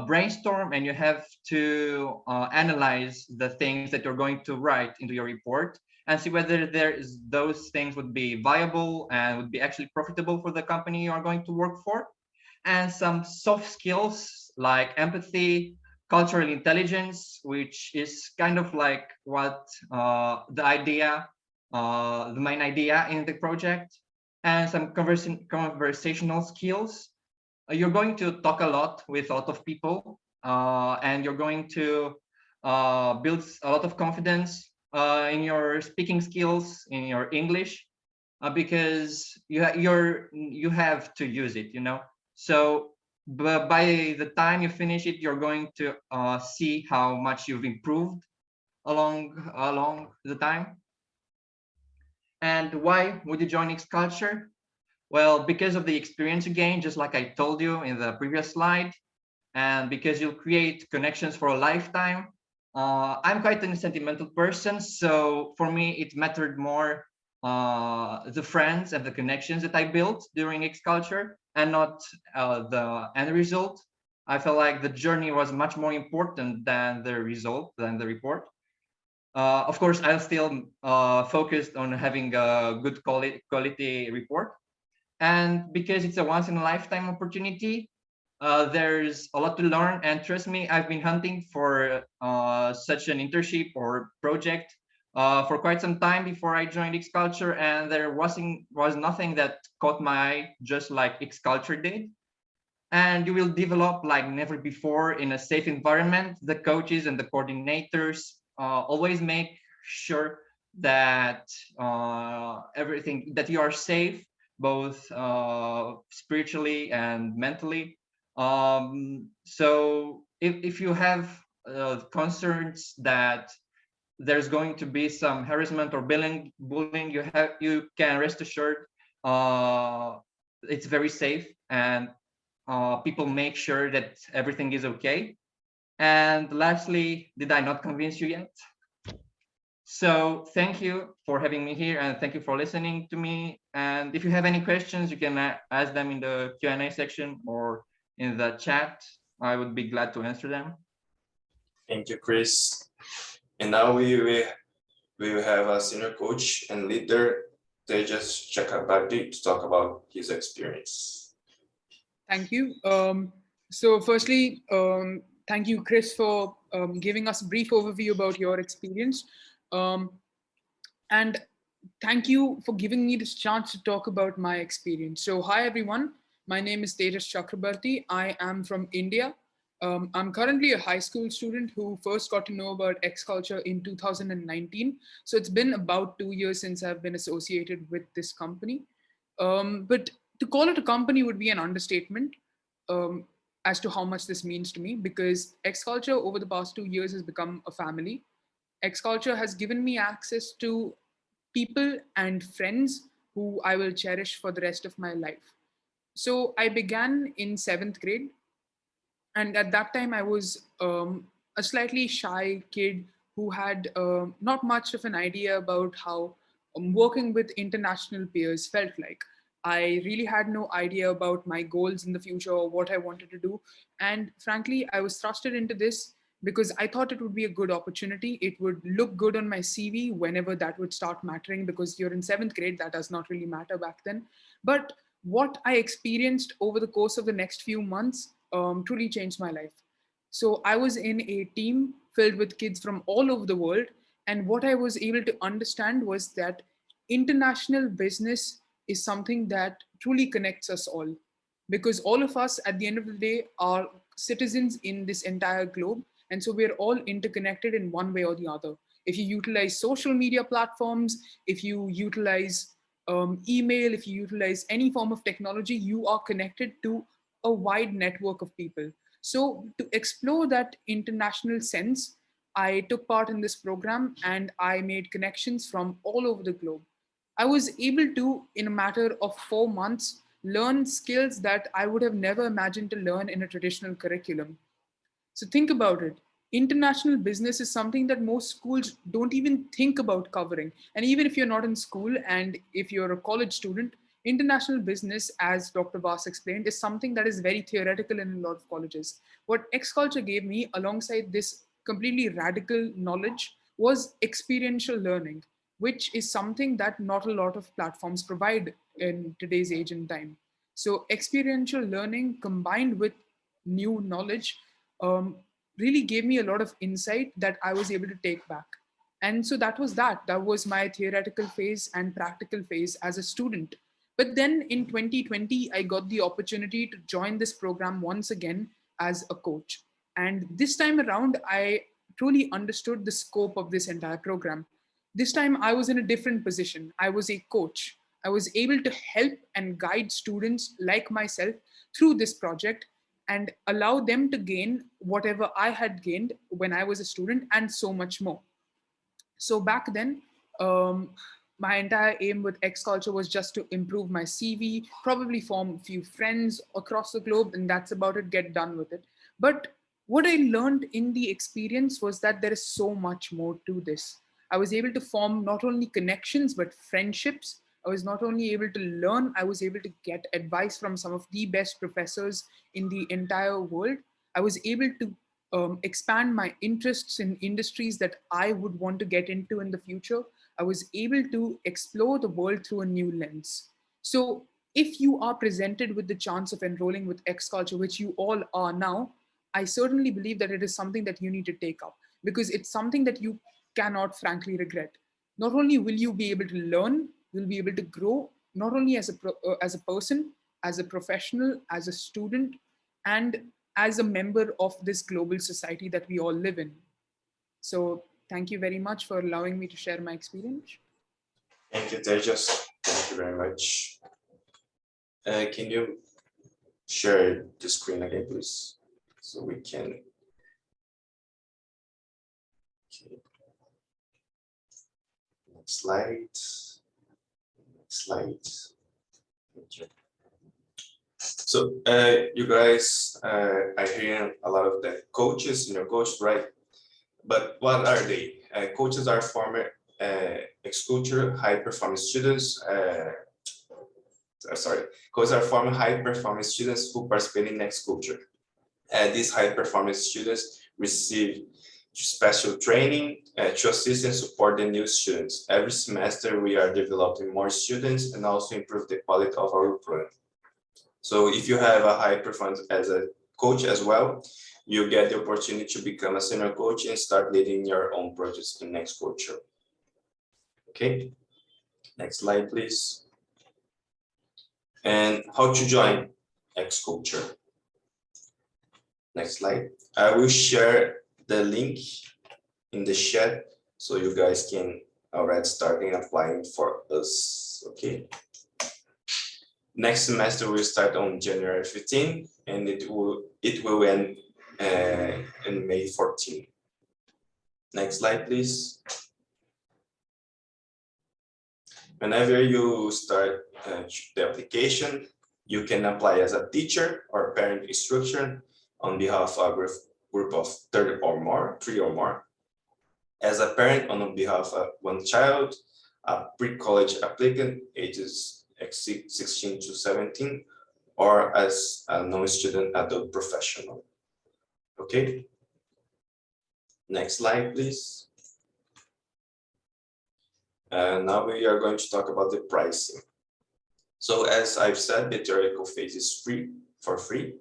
brainstorm and you have to analyze the things that you're going to write into your report and see whether those things would be viable and would be actually profitable for the company you are going to work for. And some soft skills like empathy, cultural intelligence, which is kind of like what the main idea in the project, and some conversational skills. You're going to talk a lot with a lot of people, and you're going to build a lot of confidence in your speaking skills, in your English, because you have to use it, you know. So but by the time you finish it, you're going to see how much you've improved along the time. And why would you join X Culture? Well, because of the experience you gain, just like I told you in the previous slide, and because you'll create connections for a lifetime. I'm quite a sentimental person, so for me it mattered more the friends and the connections that I built during X Culture, and not the end result. I felt like the journey was much more important than the result, than the report. Of course, I'll still focused on having a good quality report. And because it's a once in a lifetime opportunity, there's a lot to learn. And trust me, I've been hunting for such an internship or project for quite some time before I joined X Culture, and there was nothing that caught my eye, just like X Culture did. And you will develop like never before in a safe environment. The coaches and the coordinators always make sure that everything, that you are safe, both spiritually and mentally. So if you have concerns that there's going to be some harassment or bullying, you can rest assured it's very safe, and people make sure that everything is okay. And lastly, did I not convince you yet? So thank you for having me here, and thank you for listening to me. And if you have any questions, you can ask them in the Q&A section or in the chat. I would be glad to answer them. Thank you, Chris. And now we will have a senior coach and leader, Tejas Chakrabarti, to talk about his experience. Thank you. So firstly, thank you, Chris, for giving us a brief overview about your experience. And thank you for giving me this chance to talk about my experience. So hi, everyone. My name is Tejas Chakrabarti. I am from India. I'm currently a high school student who first got to know about X Culture in 2019. So it's been about 2 years since I've been associated with this company. But to call it a company would be an understatement um, as to how much this means to me, because X Culture over the past 2 years has become a family. X Culture has given me access to people and friends who I will cherish for the rest of my life. So I began in 7th grade, and at that time I was a slightly shy kid who had not much of an idea about how working with international peers felt like. I really had no idea about my goals in the future or what I wanted to do, and frankly I was thrusted into this because I thought it would be a good opportunity. It would look good on my CV whenever that would start mattering, because you're in 7th grade, that does not really matter back then. But what I experienced over the course of the next few months truly changed my life. So I was in a team filled with kids from all over the world. And what I was able to understand was that international business is something that truly connects us all. Because all of us, at the end of the day, are citizens in this entire globe. And so we're all interconnected in one way or the other. If you utilize social media platforms, if you utilize email, if you utilize any form of technology, you are connected to a wide network of people. So, to explore that international sense, I took part in this program and I made connections from all over the globe. I was able to, in a matter of 4 months, learn skills that I would have never imagined to learn in a traditional curriculum. So think about it. International business is something that most schools don't even think about covering. And even if you're not in school and if you're a college student, international business, as Dr. Vas explained, is something that is very theoretical in a lot of colleges. What X Culture gave me alongside this completely radical knowledge was experiential learning, which is something that not a lot of platforms provide in today's age and time. So experiential learning combined with new knowledge really gave me a lot of insight that I was able to take back. And so that was my theoretical phase and practical phase as a student. But then in 2020, I got the opportunity to join this program once again as a coach. And this time around, I truly understood the scope of this entire program. This time I was in a different position. I was a coach. I was able to help and guide students like myself through this project and allow them to gain whatever I had gained when I was a student and so much more. So back then, my entire aim with X Culture was just to improve my CV, probably form a few friends across the globe, and that's about it, get done with it. But what I learned in the experience was that there is so much more to this. I was able to form not only connections, but friendships. I was not only able to learn, I was able to get advice from some of the best professors in the entire world. I was able to expand my interests in industries that I would want to get into in the future. I was able to explore the world through a new lens. So, if you are presented with the chance of enrolling with X Culture, which you all are now, I certainly believe that it is something that you need to take up because it's something that you cannot frankly regret. Not only will you be able to learn, you'll be able to grow, not only as a person, as a professional, as a student, and as a member of this global society that we all live in. So thank you very much for allowing me to share my experience. Thank you, Tejas. Thank you very much. Can you share the screen again, please? So we can. Okay. Next slide. Next slide. Thank you. So you guys are hearing a lot of the coaches, coach, right? But what are they? Coaches are former ex-culture high performance students. Coaches are former high performance students who participate in ex-culture. These high performance students receive special training to assist and support the new students. Every semester, we are developing more students and also improve the quality of our program. So if you have a high performance as a coach as well, you get the opportunity to become a senior coach and start leading your own projects in X Culture. Okay, next slide, please. And how to join X Culture. Next slide. I will share the link in the chat so you guys can already start applying for us. Okay. Next semester will start on January 15 and it will end in May 14. Next slide, please. Whenever you start the application, you can apply as a teacher or parent instructor on behalf of a group of 3 or more. As a parent on behalf of one child, a pre-college applicant ages 16 to 17, or as a non-student adult professional. Okay. Next slide, please. Now we are going to talk about the pricing. So as I've said, the theoretical phase is for free.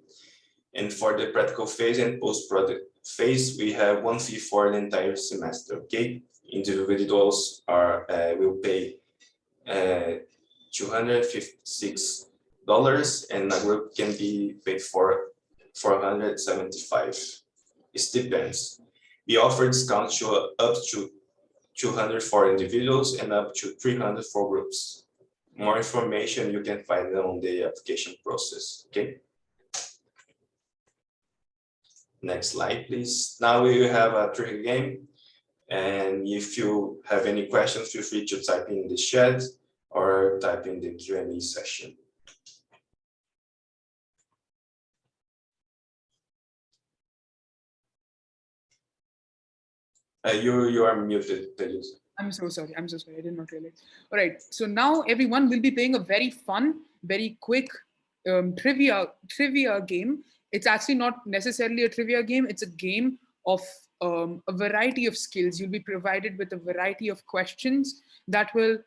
And for the practical phase and post-product phase, we have one fee for the entire semester, okay? Individuals will pay $256 and a group can be paid for $475. It depends. We offer discounts to up to 200 for individuals and up to 300 for groups. More information you can find on the application process, okay? Next slide, please. Now we have a trivia game. And if you have any questions, feel free to type in the chat or type in the Q&A session. You are muted, Tejas. I'm so sorry. I did not realize. All right. So now everyone will be playing a very fun, very quick trivia game. It's actually not necessarily a trivia game. It's a game of a variety of skills. You'll be provided with a variety of questions that will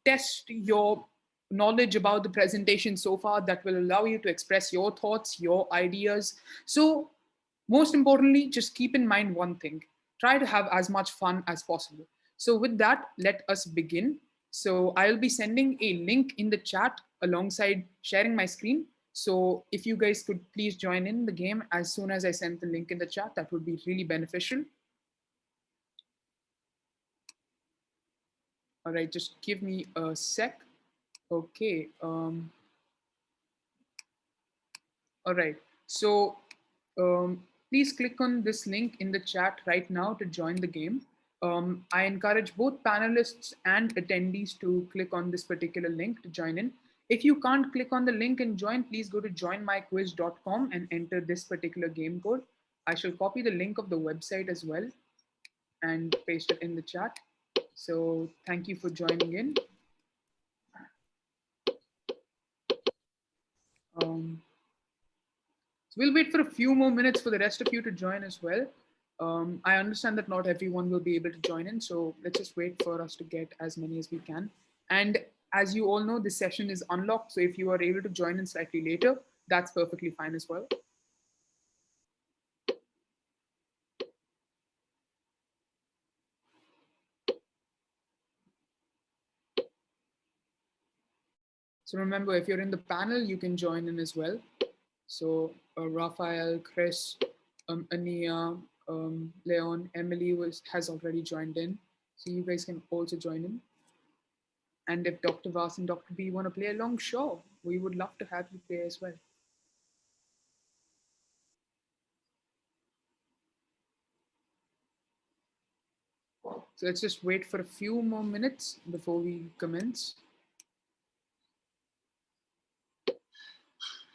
test your knowledge about the presentation so far that will allow you to express your thoughts, your ideas. So most importantly, just keep in mind one thing: try to have as much fun as possible. So with that, let us begin. So I'll be sending a link in the chat alongside sharing my screen. So if you guys could please join in the game as soon as I send the link in the chat, that would be really beneficial. All right, just give me a sec. Okay. All right. So please click on this link in the chat right now to join the game. I encourage both panelists and attendees to click on this particular link to join in. If you can't click on the link and join, please go to joinmyquiz.com and enter this particular game code. I shall copy the link of the website as well and paste it in the chat. So thank you for joining in. So we'll wait for a few more minutes for the rest of you to join as well. I understand that not everyone will be able to join in, so let's just wait for us to get as many as we can. And as you all know, this session is unlocked, so if you are able to join in slightly later, that's perfectly fine as well. So remember, if you're in the panel, you can join in as well. So Raphael, Chris, Ania, Leon, Emily has already joined in. So you guys can also join in. And if Dr. Vas and Dr. B want to play along, sure, we would love to have you play as well. So let's just wait for a few more minutes before we commence.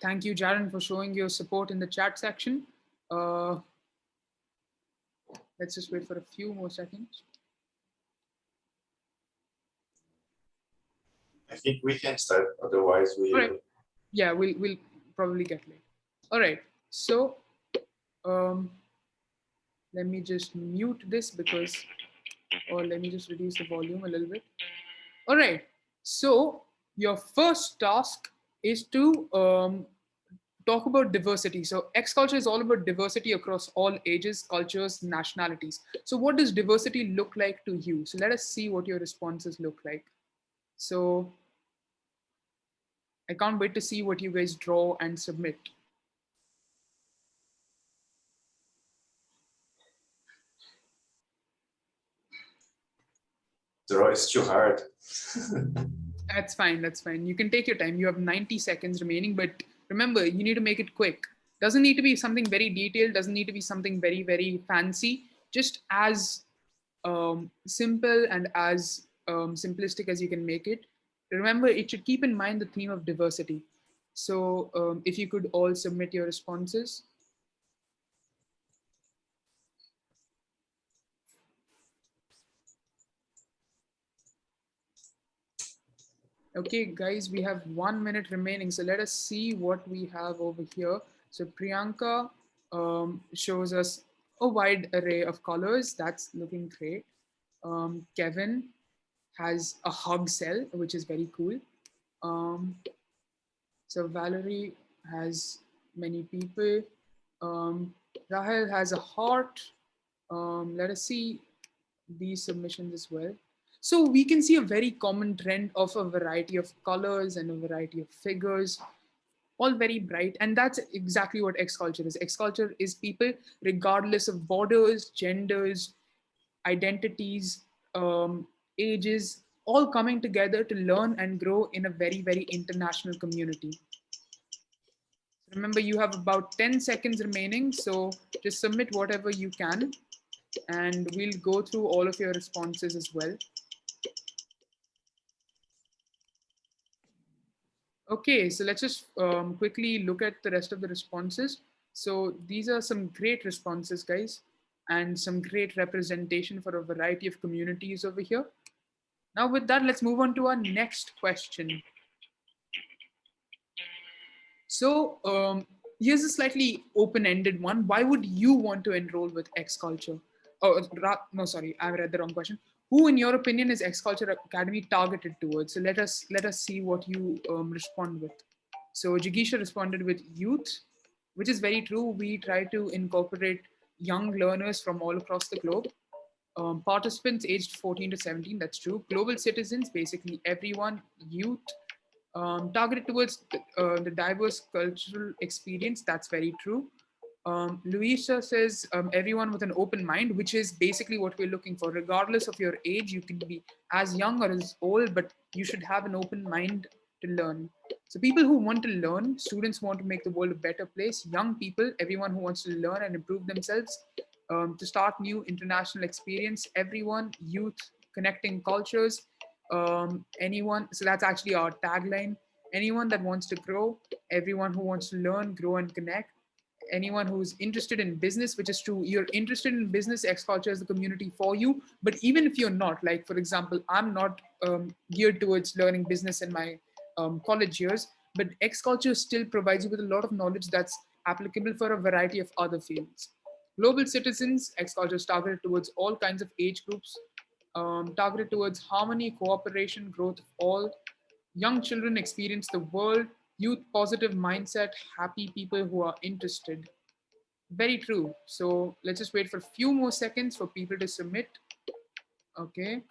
Thank you, Jaren, for showing your support in the chat section. Let's just wait for a few more seconds. I think we can start, otherwise we. All right. Yeah, we'll probably get late. All right. So let me just mute this because, or let me just reduce the volume a little bit. All right. So your first task is to talk about diversity. So X culture is all about diversity across all ages, cultures, nationalities. So what does diversity look like to you? So let us see what your responses look like. So I can't wait to see what you guys draw and submit. Draw is too hard. That's fine. That's fine. You can take your time. You have 90 seconds remaining, but remember, you need to make it quick. Doesn't need to be something very detailed. Doesn't need to be something very, very fancy. Just as simple and as simplistic as you can make it. Remember, it should keep in mind the theme of diversity. So if you could all submit your responses. Okay, guys, we have 1 minute remaining. So let us see what we have over here. So Priyanka shows us a wide array of colors. That's looking great. Kevin has a hug cell, which is very cool. So Valerie has many people. Rahel has a heart. Let us see these submissions as well. So we can see a very common trend of a variety of colors and a variety of figures, all very bright. And that's exactly what X culture is. X culture is people, regardless of borders, genders, identities, ages, all coming together to learn and grow in a very, very international community. Remember, you have about 10 seconds remaining. So just submit whatever you can, and we'll go through all of your responses as well. Okay, so let's just quickly look at the rest of the responses. So these are some great responses, guys, and some great representation for a variety of communities over here. Now with that, let's move on to our next question. So here's a slightly open-ended one. Why would you want to enroll with X culture? Oh, no, sorry, I read the wrong question. Who, in your opinion, is X Culture Academy targeted towards? So let us see what you respond with. So Jigisha responded with youth, which is very true. We try to incorporate young learners from all across the globe. Participants aged 14 to 17, that's true. Global citizens, basically everyone, youth, targeted towards the diverse cultural experience, that's very true. Luisa says everyone with an open mind, which is basically what we're looking for. Regardless of your age, you can be as young or as old, but you should have an open mind to learn. So people who want to learn, students who want to make the world a better place, young people, everyone who wants to learn and improve themselves, to start new international experience, everyone, youth, connecting cultures, anyone. So that's actually our tagline. Anyone that wants to grow, everyone who wants to learn, grow, and connect, anyone who's interested in business, which is true. You're interested in business, X Culture is the community for you. But even if you're not, like for example, I'm not geared towards learning business in my college years, but X Culture still provides you with a lot of knowledge that's applicable for a variety of other fields. Global citizens, X Culture is targeted towards all kinds of age groups, targeted towards harmony, cooperation, growth of all. Young children experience the world, youth positive mindset, happy people who are interested. Very true. So let's just wait for a few more seconds for people to submit. Okay.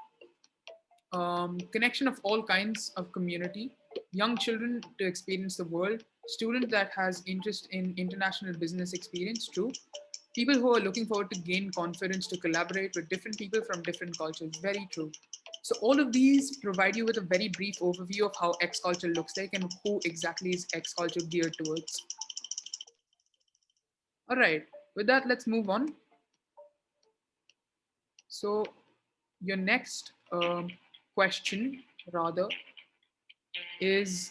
Connection of all kinds of community, young children to experience the world, student that has interest in international business experience, true. People who are looking forward to gain confidence to collaborate with different people from different cultures, very true. So all of these provide you with a very brief overview of how X culture looks like and who exactly is X culture geared towards. All right, with that, let's move on. So your next question, rather, is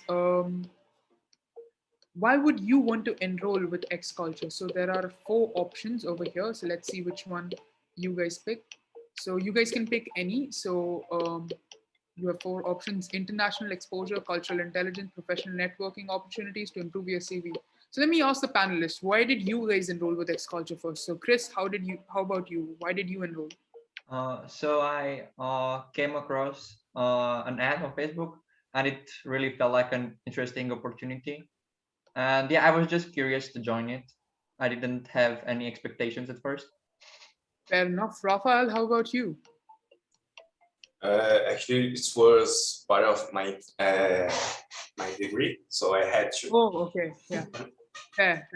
why would you want to enroll with X Culture? So there are 4 options over here. So let's see which one you guys pick. So you guys can pick any. So you have 4 options: international exposure, cultural intelligence, professional networking opportunities to improve your CV. So let me ask the panelists, why did you guys enroll with X Culture first? So Chris, how about you? Why did you enroll? So I came across an ad on Facebook, and it really felt like an interesting opportunity. And yeah, I was just curious to join it. I didn't have any expectations at first. Fair enough. Rafael, how about you? Actually, it was part of my degree, so I had to. Oh, okay. Yeah. Fair.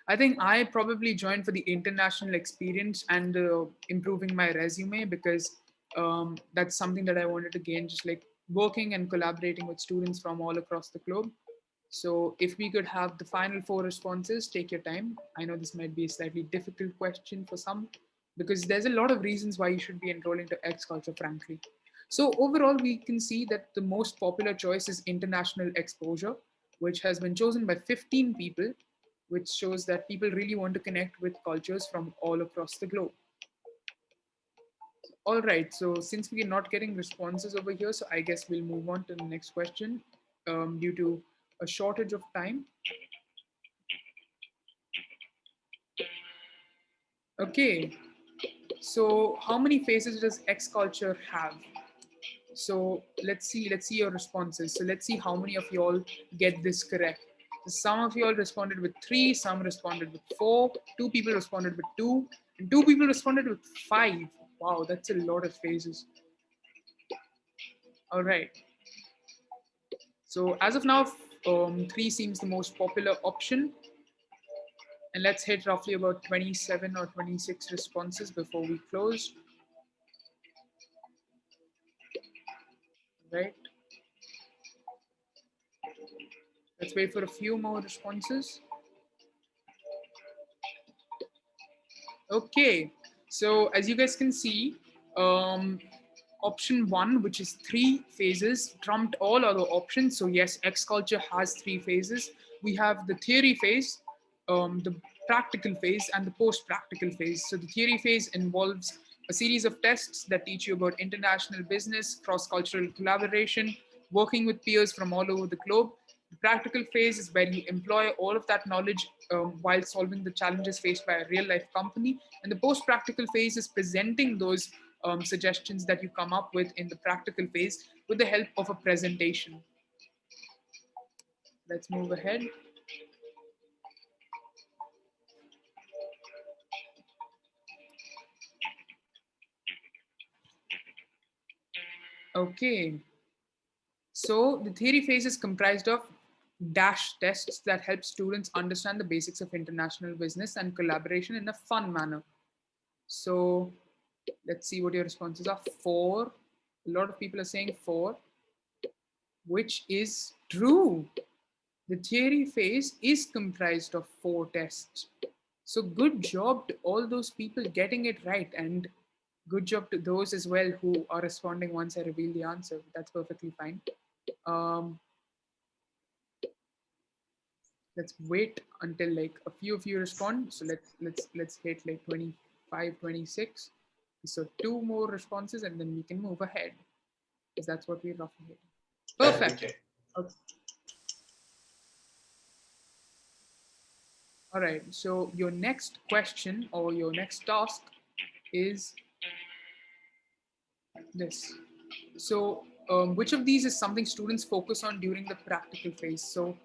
I think I probably joined for the international experience and improving my resume because that's something that I wanted to gain, just like working and collaborating with students from all across the globe. So, if we could have the final 4 responses, take your time. I know this might be a slightly difficult question for some because there's a lot of reasons why you should be enrolling to X Culture, frankly. So, overall, we can see that the most popular choice is international exposure, which has been chosen by 15 people, which shows that people really want to connect with cultures from all across the globe. All right, so since we are not getting responses over here, so I guess we'll move on to the next question due to a shortage of time. Okay, so how many phases does X culture have? So let's see your responses. So let's see how many of you all get this correct. So some of you all responded with 3, some responded with 4, 2 people responded with 2, and 2 people responded with 5. Wow, that's a lot of phases. All right. So as of now, 3 seems the most popular option. And let's hit roughly about 27 or 26 responses before we close. Right. Let's wait for a few more responses. Okay, so as you guys can see, option 1, which is 3 phases, trumped all other options. So yes, X culture has 3 phases. We have the theory phase, the practical phase, and the post-practical phase. So the theory phase involves a series of tests that teach you about international business, cross-cultural collaboration, working with peers from all over the globe. The practical phase is where you employ all of that knowledge while solving the challenges faced by a real life company. And the post practical phase is presenting those suggestions that you come up with in the practical phase with the help of a presentation. Let's move ahead. Okay. So the theory phase is comprised of dash tests that help students understand the basics of international business and collaboration in a fun manner. So let's see what your responses are. 4. A lot of people are saying 4, which is true. The theory phase is comprised of 4 tests. So good job to all those people getting it right, and good job to those as well who are responding once I reveal the answer. That's perfectly fine. Let's wait until like a few of you respond. So let's hit like 25, 26. So 2 more responses and then we can move ahead, because that's what we're roughly hitting. Perfect. Okay. All right, so your next question or your next task is this. So which of these is something students focus on during the practical phase? So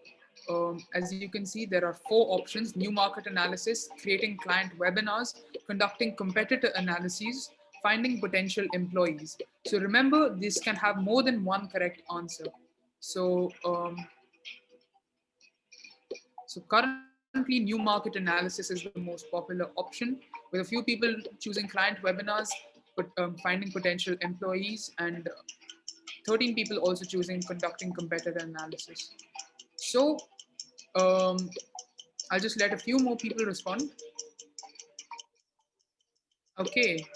as you can see, there are 4 options: new market analysis, creating client webinars, conducting competitor analyses, finding potential employees. So remember, this can have more than one correct answer. So, currently new market analysis is the most popular option, with a few people choosing client webinars, but finding potential employees, and 13 people also choosing conducting competitor analysis. So I'll just let a few more people respond. Okay.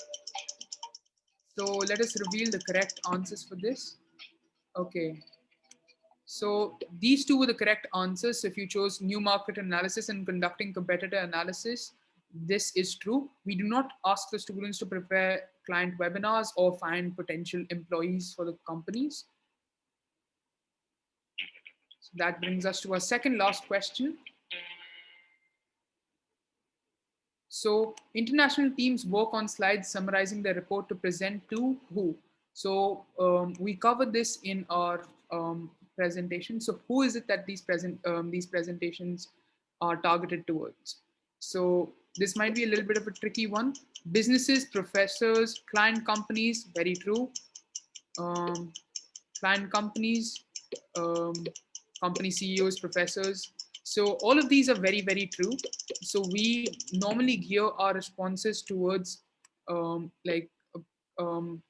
So let us reveal the correct answers for this. Okay. So these 2 were the correct answers. So if you chose new market analysis and conducting competitor analysis, this is true. We do not ask the students to prepare client webinars or find potential employees for the companies. So that brings us to our second last question. So international teams work on slides summarizing the report to present to who? So we covered this in our presentation. So who is it that these presentations are targeted towards? So this might be a little bit of a tricky one. Businesses, professors, client companies, very true. Client companies, company CEOs, professors. So all of these are very, very true. So we normally gear our responses towards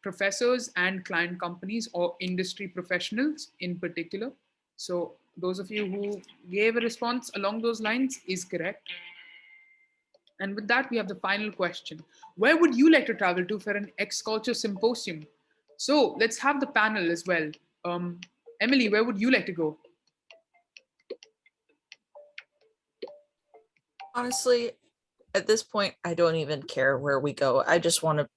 professors and client companies or industry professionals in particular. So those of you who gave a response along those lines is correct. And with that, we have the final question. Where would you like to travel to for an X-Culture Symposium? So let's have the panel as well. Emily, where would you like to go? Honestly, at this point, I don't even care where we go. I just want to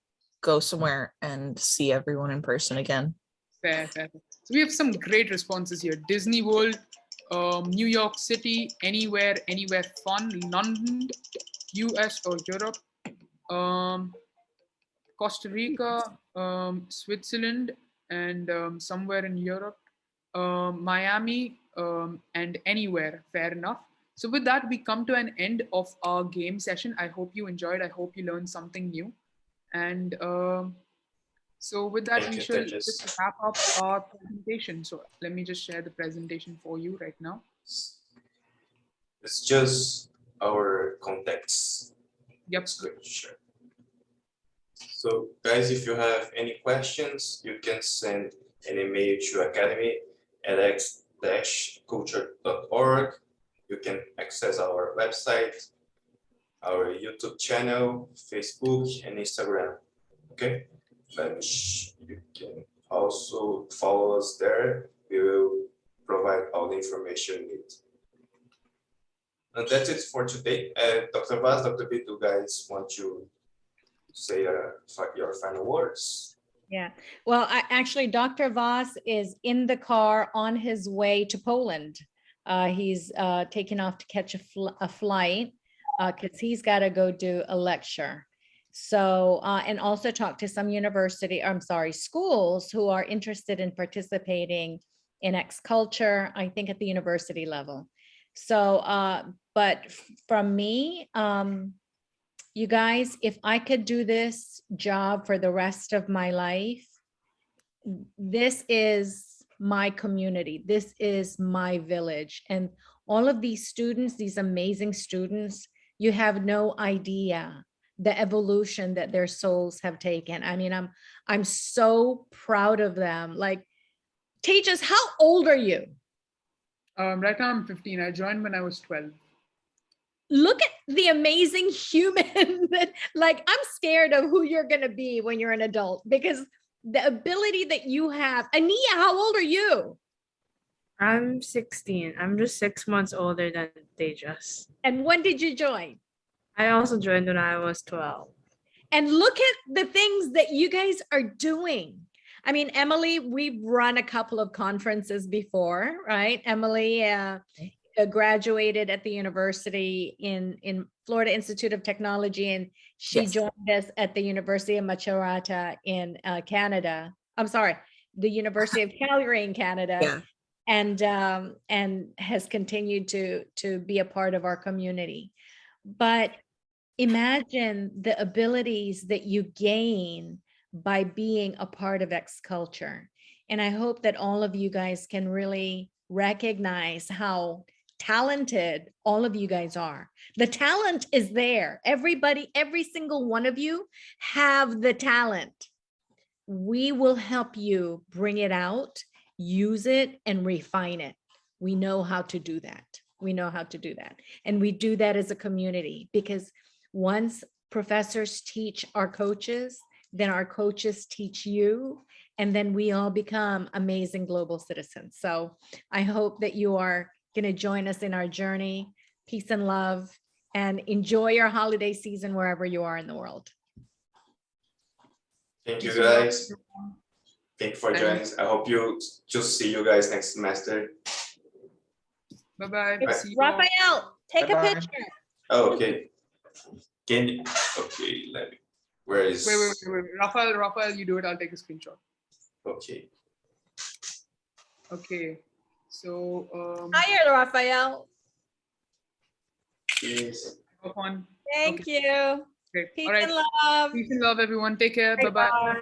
go somewhere and see everyone in person again. Fair, fair. So we have some great responses here. Disney World, New York City, anywhere fun, London, US or Europe, Costa Rica, Switzerland, and somewhere in Europe, Miami, and anywhere. Fair enough. So with that, we come to an end of our game session. I hope you enjoyed. I hope you learned something new. And so with that, we shall just wrap up our presentation. So let me just share the presentation for you right now. It's just our contacts. Yep. It's good. Sure. So guys, if you have any questions, you can send an email to academy@x-culture.org. You can access our website, our YouTube channel, Facebook, and Instagram. Okay, but you can also follow us there. We will provide all the information you need. And that's it for today. Dr. Vaz, Dr. B, do you guys want to say your final words? Yeah, well, actually, Dr. Voss is in the car on his way to Poland. He's taking off to catch a flight because he's got to go do a lecture. So, and also talk to some schools who are interested in participating in X culture, I think at the university level. So, but from me, you guys, if I could do this job for the rest of my life, this is my community. This is my village. And all of these students, these amazing students, you have no idea the evolution that their souls have taken. I mean, I'm so proud of them. Like, Tejas, how old are you? Right now I'm 15. I joined when I was 12. Look at the amazing human that, like, I'm scared of who you're going to be when you're an adult, because the ability that you have. Ania, how old are you? I'm 16. I'm just 6 months older than Tejas. And when did you join? I also joined when I was 12. And look at the things that you guys are doing. I mean, Emily, we've run a couple of conferences before, right? Emily graduated at the university in Florida Institute of Technology, and she Yes. joined us at the University of Macerata in Canada. I'm sorry, the University of Calgary in Canada. Yeah. And has continued to be a part of our community. But imagine the abilities that you gain by being a part of X culture. And I hope that all of you guys can really recognize how talented all of you guys are. The talent is there. Everybody, every single one of you have the talent. We will help you bring it out, use it, and refine it. We know how to do that. We know how to do that. And we do that as a community, because once professors teach our coaches, then our coaches teach you, and then we all become amazing global citizens. So I hope that you are going to join us in our journey. Peace and love, and enjoy your holiday season wherever you are in the world. Thank you, guys. Thank you for joining us. I hope you just see you guys next semester. Bye-bye. See you all. Raphael, take Bye-bye. a picture. Oh, okay. Okay, let me, where is? Wait. Raphael, you do it. I'll take a screenshot. Okay. Okay. So, Hi, Raphael. Yes. have fun. Thank you. Okay. Peace All right. and love. Peace and love, everyone. Take care. Bye-bye. Bye.